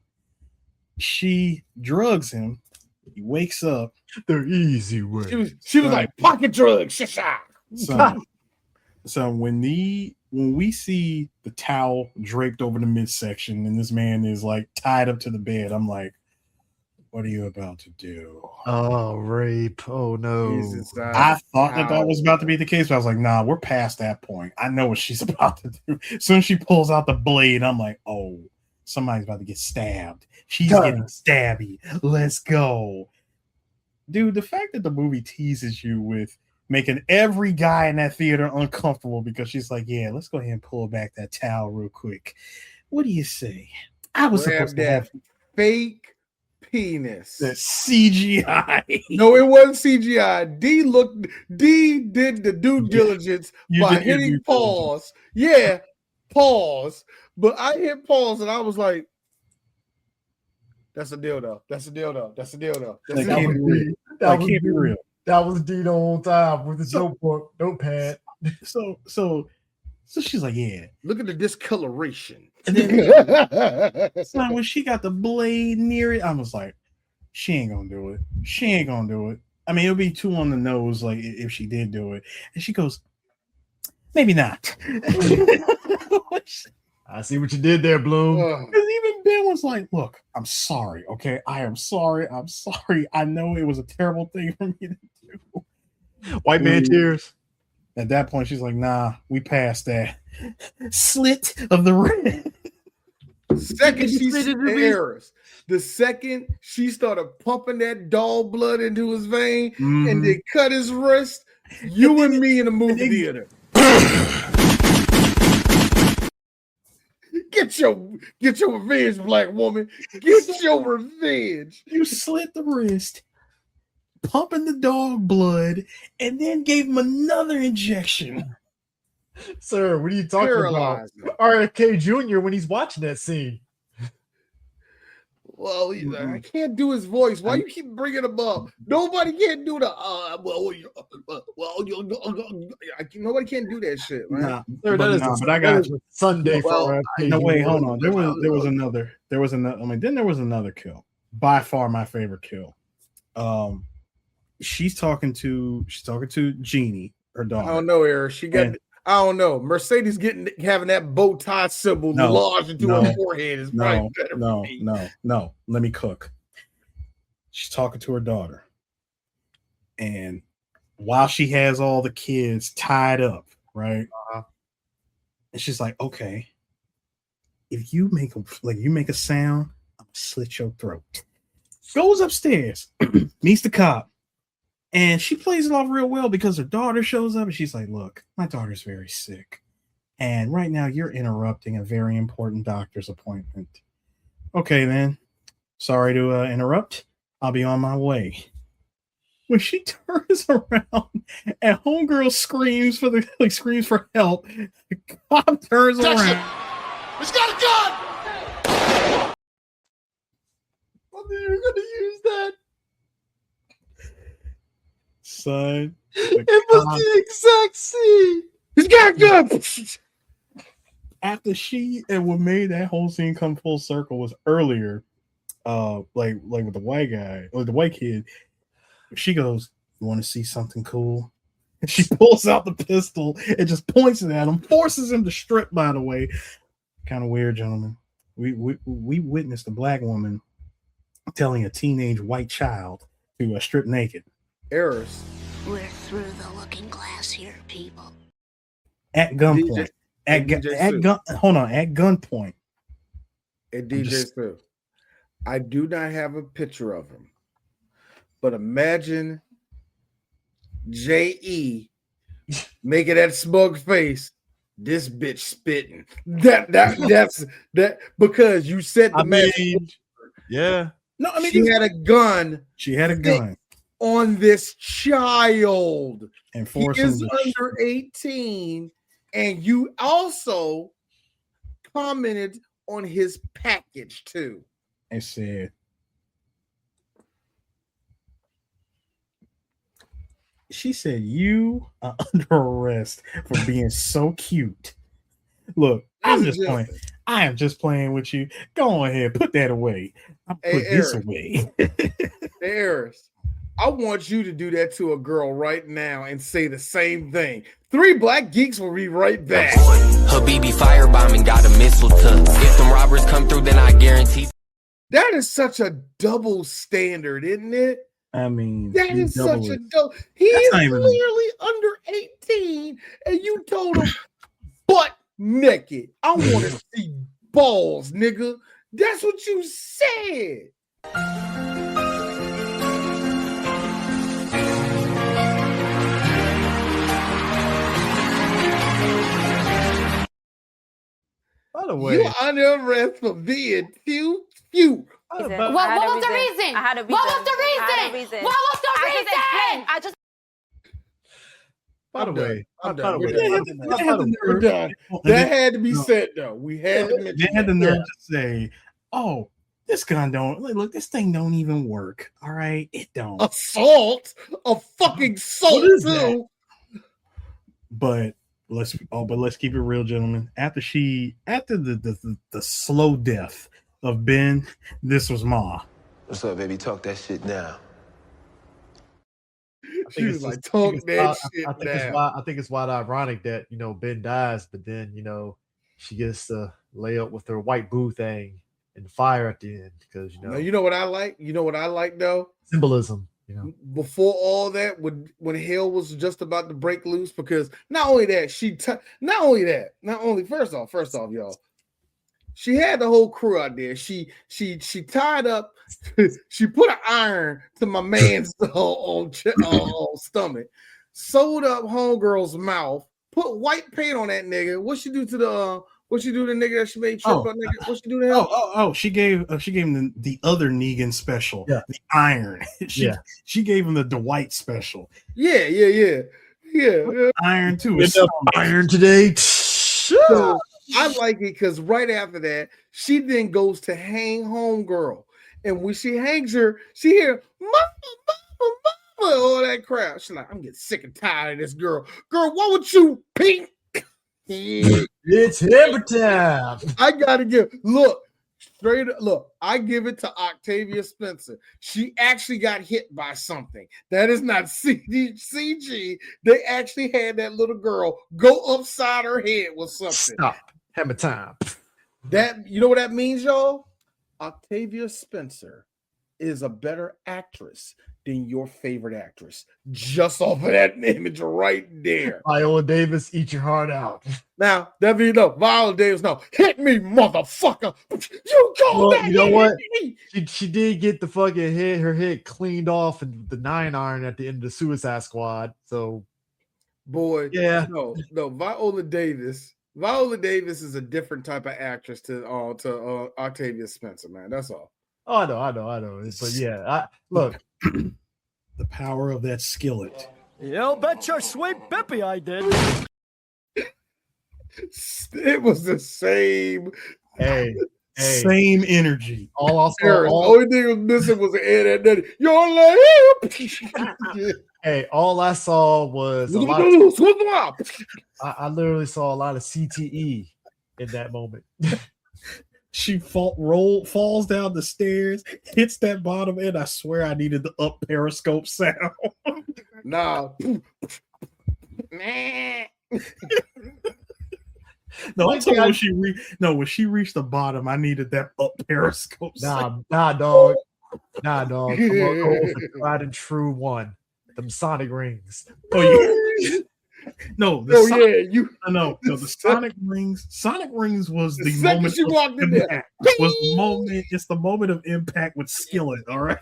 She drugs him. He wakes up. The easy way. She was like, pocket drugs. Son, So when we see the towel draped over the midsection and this man is like tied up to the bed, I'm like, what are you about to do? Oh, rape. Oh He's no. inside I the thought that was about to be the case, but I was like, nah, we're past that point. I know what she's about to do. As soon as she pulls out the blade, I'm like, oh, somebody's about to get stabbed. She's getting stabby. Let's go. Dude, the fact that the movie teases you with making every guy in that theater uncomfortable because she's like, yeah, let's go ahead and pull back that towel real quick. What do you say? I was Grab supposed to that have fake penis. the CGI. No, it wasn't CGI. D did the due diligence You by did your hitting due pause. Yeah, pause. But I hit pause and I was like, that's a dildo. That's a dildo. That's a dildo. That's a That can't be dildo. real. That can't be real. That was D the whole time with his notepad. So she's like, yeah. Look at the discoloration. And then so when she got the blade near it, I was like, she ain't gonna do it. She ain't gonna do it. I mean, it'll be too on the nose, like if she did do it. And she goes, maybe not. I see what you did there, Bloom. Because even Ben was like, look, I'm sorry, okay? I am sorry. I'm sorry. I know it was a terrible thing for me to do. White man tears. At that point, she's like, nah, we passed that. Slit of the wrist. The second she started pumping that dog blood into his vein and they cut his wrist, you and me in the movie theater. Get your revenge, black woman. Get your revenge. You slit the wrist, pumping the dog blood, and then gave him another injection. Sir, what are you talking about? RFK Jr. when he's watching that scene. Well, I can't do his voice. Why you keep bringing him up? Nobody can do the nobody can do that shit, right? Nah, but I got you. Sunday for RFK. No, wait, hold on. There was another. I mean, then there was another kill. By far, my favorite kill. She's talking to Jeannie, her daughter. I don't know, Eric. I don't know. Mercedes having that bow tie symbol lodged into her forehead is probably better. No. Let me cook. She's talking to her daughter, and while she has all the kids tied up, right? And she's like, "Okay, if you make a sound, I'm gonna slit your throat." Goes upstairs, meets the cop. And she plays it off real well because her daughter shows up and she's like, look, my daughter's very sick. And right now you're interrupting a very important doctor's appointment. Okay, then. Sorry to interrupt. I'll be on my way. When she turns around and homegirl screams for help, the cop turns around. He's got a gun! I knew you were going to use that. Son, it was the exact scene. He's got guns. After she and what made that whole scene come full circle was earlier, like with the white guy or the white kid. She goes, "You want to see something cool?" And she pulls out the pistol and just points it at him, forces him to strip. By the way, kind of weird, gentlemen. We witnessed a black woman telling a teenage white child to strip naked. Errors. We're through the looking glass here, people. At gunpoint. At gunpoint. At DJ Sue. I do not have a picture of him, but imagine J.E. making that smug face. This bitch spitting. That's because you said the man. Yeah. No, I mean she had a gun. She had a gun on this child. And he is under 18, and you also commented on his package too. And said, she said, "You are under arrest for being so cute." Look, I am just playing with you. Go ahead, put that away. I'll put this away. There's I want you to do that to a girl right now and say the same thing. 3 Black Geeks will be right back. Habibi firebombing got a missile to. If them robbers come through, then I guarantee. That is such a double standard, isn't it? I mean, that is such a double. He is clearly under 18, and you told him butt naked. I want to see balls, nigga. That's what you said. By the way, you under arrest for being cute. What was the reason? What was the reason? What was the reason? I just. By the way, we're done. That had to be said, though. We had to mention. They had the nerve to say, "Oh, this gun don't look. This thing don't even work. All right, it don't." Assault, a fucking assault too. But let's keep it real, gentlemen. After the slow death of Ben, this was Ma. What's up, baby? Talk that shit down. She was like, talk that shit down. I think it's why ironic that, Ben dies, but then, she gets to lay up with her white boo thing and fire at the end because, Now, you know what I like? You know what I like, though? Symbolism. Before all that, when hell was just about to break loose, because not only first off, y'all, she had the whole crew out there. She tied up, she put an iron to my man's stomach, sewed up homegirl's mouth, put white paint on that nigga. What she do to the nigga that she made trip on nigga? What she do to him? She gave him the other Negan special, the iron. She gave him the Dwight special. Yeah. Iron too. Iron today. So I like it because right after that, she then goes to hang homegirl. And when she hangs her, she hear mama, all that crap. She's like, I'm getting sick and tired of this girl. Girl, what would you pink? It's hammer time. I gotta I give it to Octavia Spencer. She actually got hit by something. That is not CG. They actually had that little girl go upside her head with something. Stop. Hammer time. That, you know what that means, y'all? Octavia Spencer is a better actress than your favorite actress. Just off of that image right there. Viola Davis, eat your heart out. Now, Viola Davis, no. Hit me, motherfucker. You call that. You know what? She did get the fucking her head cleaned off and the 9-iron at the end of the Suicide Squad. So, boy, yeah. No, Viola Davis is a different type of actress to Octavia Spencer, man. That's all. Oh, I know. But yeah, look. The power of that skillet. You bet your sweet bippy I did. It was the same. Hey. Same energy. Only thing was missing was the air that nutty. You're like, hey, all I saw was I literally saw a lot of CTE in that moment. She falls down the stairs, hits that bottom end. I swear I needed the up periscope sound. Nah. When she reached the bottom, I needed that up periscope sound. Nah, dog. Come on, tried and true one. Them Sonic rings. Oh yeah. No, the Sonic rings. Sonic rings was the moment she walked in there. It's the moment of impact with Skillet. All right.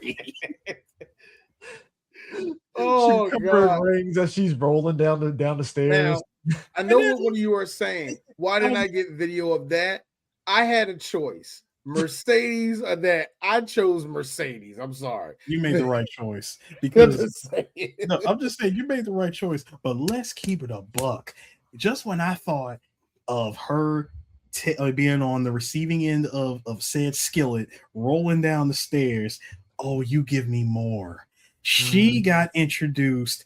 Oh God! Rings as she's rolling down the stairs. Now, I know what you are saying. Why didn't I get video of that? I had a choice. Mercedes or that. I chose Mercedes. I'm sorry. You made the right choice because I'm just saying you made the right choice. But let's keep it a buck. Just when I thought of her being on the receiving end of said skillet, rolling down the stairs, oh, you give me more. She got introduced.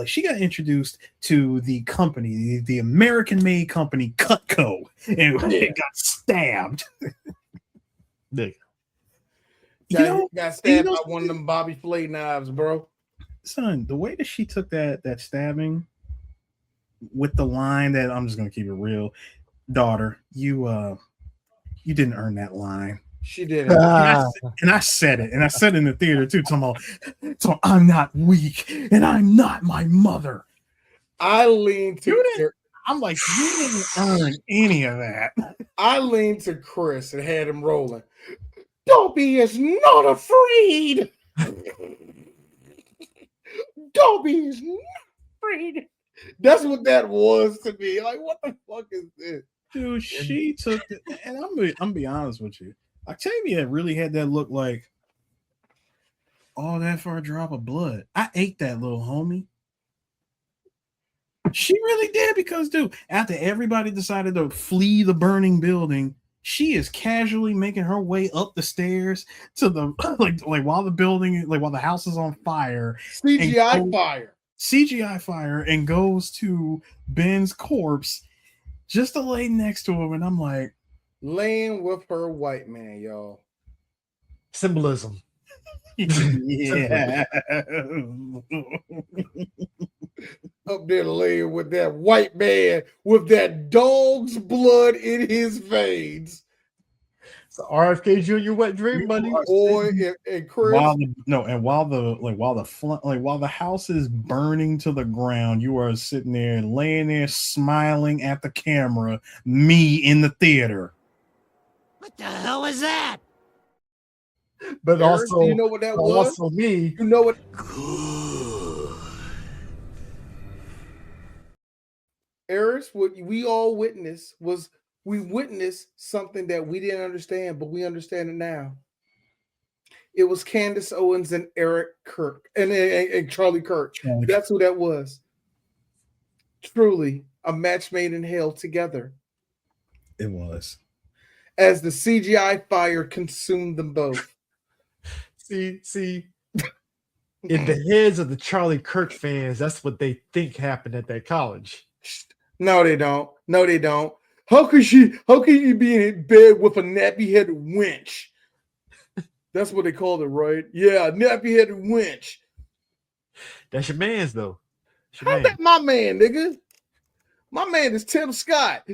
She got introduced to the company, the American-made company Cutco, and it got stabbed. Got stabbed by one of them Bobby Flay knives, bro. Son, the way that she took that stabbing with the line that I'm just gonna keep it real, daughter, you didn't earn that line. She didn't. And I said it, and I said it in the theater too. So I'm not weak, and I'm not my mother. I leaned to. I'm like, you didn't earn any of that. I leaned to Chris and had him rolling. Dobby is not afraid. Dobby is not afraid. That's what that was to me. Like, what the fuck is this? Dude, she took it, and I'm be honest with you. Octavia really had that look like all that for a drop of blood. I ate that little homie. She really did because, dude, after everybody decided to flee the burning building, she is casually making her way up the stairs to the like while the house is on fire. CGI fire, and goes to Ben's corpse just to lay next to him, and I'm like, laying with her white man, y'all. Symbolism. Yeah. Up there laying with that white man with that dog's blood in his veins. It's RFK Jr. wet dream, buddy. Boy, and Chris. While the house is burning to the ground, you are sitting there, laying there, smiling at the camera. Me in the theater. What the hell is that? But Eric, also, do you know what that was? Also me. You know what? Eris, what we all witnessed was we witnessed something that we didn't understand, but we understand it now. It was Candace Owens and Eric Kirk and Charlie Kirk. That's who that was. Truly a match made in hell together. It was. As the CGI fire consumed them both. See, in the heads of the Charlie Kirk fans, that's what they think happened at that college. No, they don't. No, they don't. How could you be in bed with a nappy-headed wench? That's what they called it, right? Yeah, nappy-headed wench. That's your man's, though. How's that my man, nigga? My man is Tim Scott.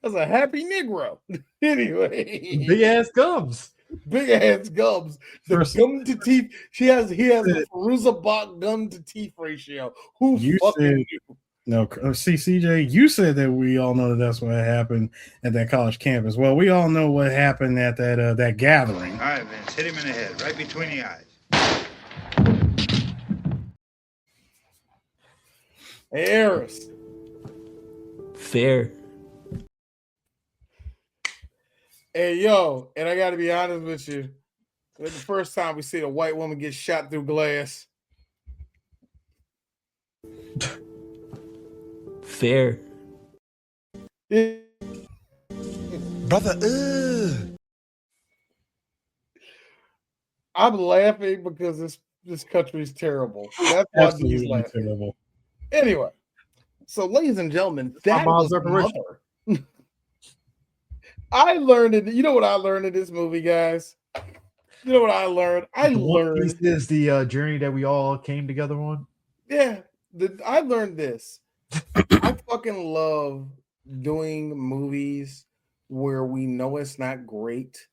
That's a happy Negro. Anyway. Big ass gums. Big ass gums. The gum to teeth. He has a Perusa Bach gum to teeth ratio. Who fucking knew? No, see, CJ, you said that we all know that's what happened at that college campus. Well, we all know what happened at that gathering. All right, Vince, hit him in the head, right between the eyes. Hey, Eris. Fair. Hey, yo, and I got to be honest with you. It's the first time we see a white woman get shot through glass. Fair. Brother, I'm laughing because this country is terrible. That's why he's laughing. Terrible. Anyway, so ladies and gentlemen, that was Mother. I learned it. You know what I learned in this movie, guys? You know what I learned? This is the journey that we all came together on. Yeah, I learned this. I fucking love doing movies where we know it's not great,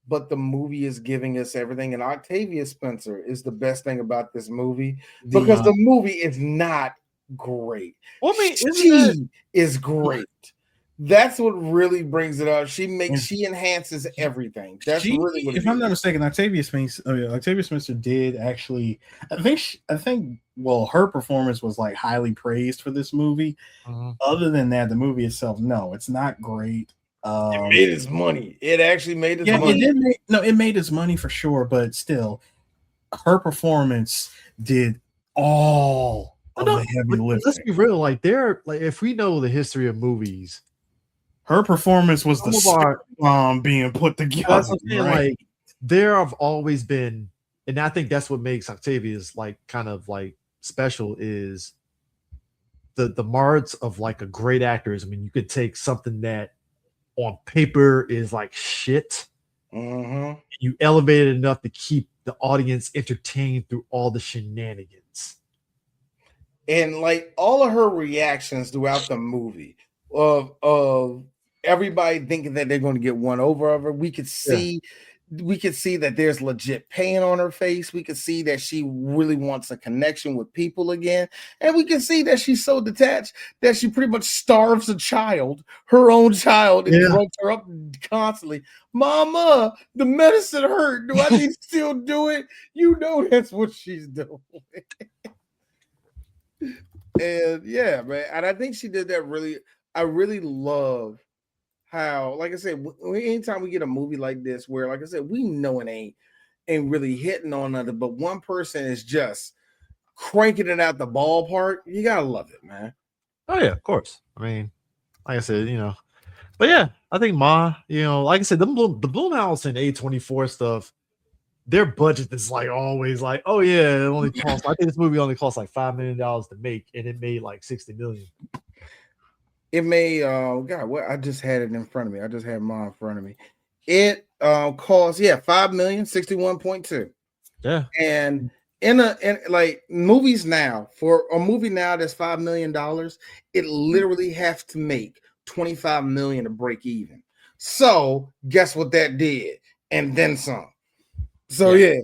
but the movie is giving us everything. And Octavia Spencer is the best thing about this movie because the movie is not great. Well, I mean, she is great. That's what really brings it out. She enhances everything. That's really what. If I'm not mistaken, Octavia Spencer did actually. I think. Well, her performance was like highly praised for this movie. Other than that, the movie itself, no, it's not great. It made its money. It actually made its money. It made its money for sure, but still, her performance did all of the heavy lifting. Let's be real. Like, if we know the history of movies. Her performance was being put together. That's what I'm saying, like, there have always been, and I think that's what makes Octavia's like kind of like special is the marks of like a great actor is. I mean, you could take something that on paper is like shit, You elevate it enough to keep the audience entertained through all the shenanigans. And like all of her reactions throughout the movie of everybody thinking that they're going to get one over of her, we could see that there's legit pain on her face. We could see that she really wants a connection with people again. And we can see that she's so detached that she pretty much starves a child, her own child, and drugs her up constantly. Mama, the medicine hurt. Do I need to still do it? You know that's what she's doing. And yeah, man. And I think she did that really. I really love how, like I said, anytime we get a movie like this, where, like I said, we know it ain't really hitting on nothing, but one person is just cranking it out the ballpark. You gotta love it, man. Oh yeah, of course. I mean, like I said, but yeah, I think Ma, like I said, the Blumhouse and A24 stuff, their budget is like always like, oh yeah, it only cost. I think this movie only cost like $5 million to make, and it made like 60 million. It made I just had it in front of me. I just had Ma in front of me. It cost 5 million, 61.2. Yeah. And in like movies now, for a movie now that's $5 million, it literally has to make 25 million to break even. So guess what that did? And then some. So yeah.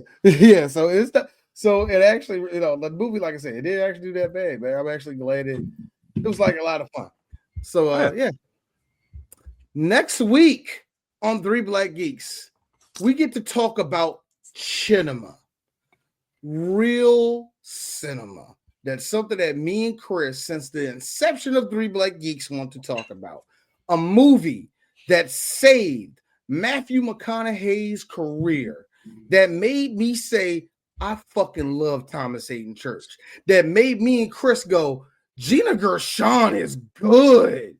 So it actually, the movie, like I said, it didn't actually do that bad, man. I'm actually glad it was like a lot of fun. So yeah. Next week on 3 Black Geeks, we get to talk about cinema. Real cinema. That's something that me and Chris, since the inception of 3 Black Geeks, want to talk about. A movie that saved Matthew McConaughey's career, that made me say, I fucking love Thomas Hayden Church. That made me and Chris go, Gina Gershon is good.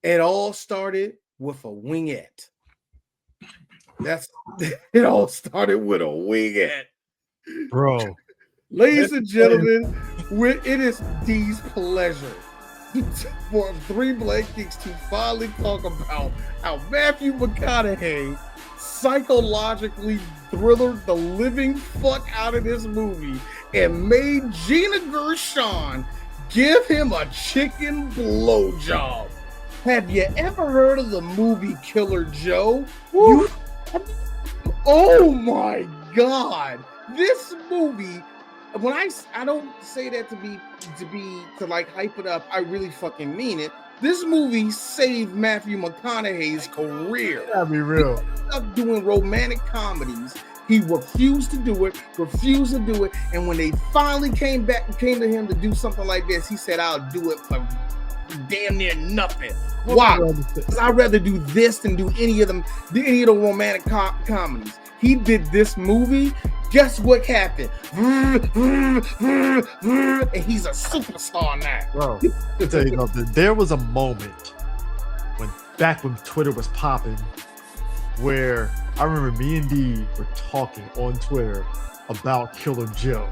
It all started with a wingette. It all started with a wingette. Bro. Ladies and gentlemen, it is D's pleasure for 3 Black Geeks to finally talk about how Matthew McConaughey psychologically thrillered the living fuck out of this movie and made Gina Gershon give him a chicken blowjob. Have you ever heard of the movie Killer Joe? Oh my God. This movie, when I don't say that to like hype it up, I really fucking mean it. This movie saved Matthew McConaughey's career. That'd be real. He stopped doing romantic comedies. He refused to do it. And when they finally came to him to do something like this, he said, I'll do it for damn near nothing. Why? Because I'd rather do this than do any of the romantic comedies. He did this movie. Guess what happened? And he's a superstar now. Bro, I'll tell you something. There was a moment back when Twitter was popping, where I remember me and D were talking on Twitter about Killer Joe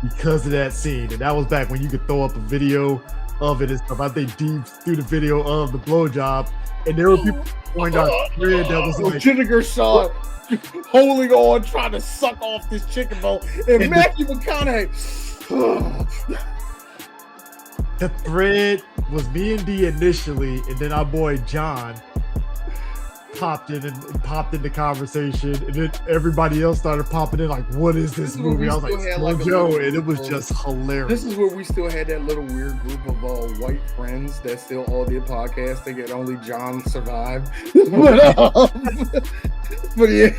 because of that scene. And that was back when you could throw up a video of it and stuff. I think D threw the video of the blowjob, and there were people going down the thread that was like, Gina Gershon holding on, trying to suck off this chicken bone, and Matthew McConaughey. The thread was me and D initially, and then our boy John popped in the conversation, and then everybody else started popping in like, what is this movie? I was like, Joe, and it was just hilarious. This is where we still had that little weird group of white friends that still all did podcasting, and only John survived. But yeah.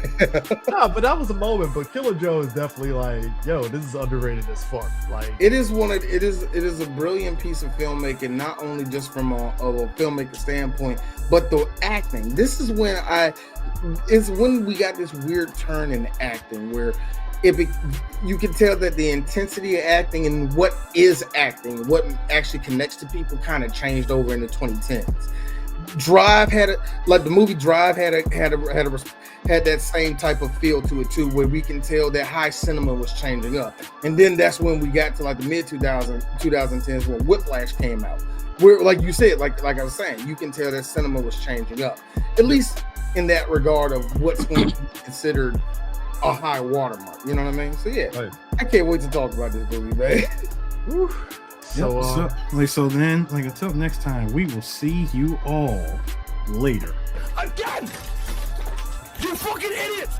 Nah, but that was a moment. But Killer Joe is definitely like, yo, this is underrated as fuck. Like, it is a brilliant piece of filmmaking, not only just from a filmmaker standpoint, but the acting. This is when we got this weird turn in acting where you can tell that the intensity of acting and what is acting, what actually connects to people, kind of changed over in the 2010s. Drive the movie Drive had that same type of feel to it too, where we can tell that high cinema was changing up. And then that's when we got to like the mid 2010s when Whiplash came out, where, like you said, like I was saying, you can tell that cinema was changing up. At least in that regard of what's going to be considered a high watermark. You know what I mean? So yeah, right. I can't wait to talk about this movie, man. So then, until next time, we will see you all later. Again! You fucking idiots!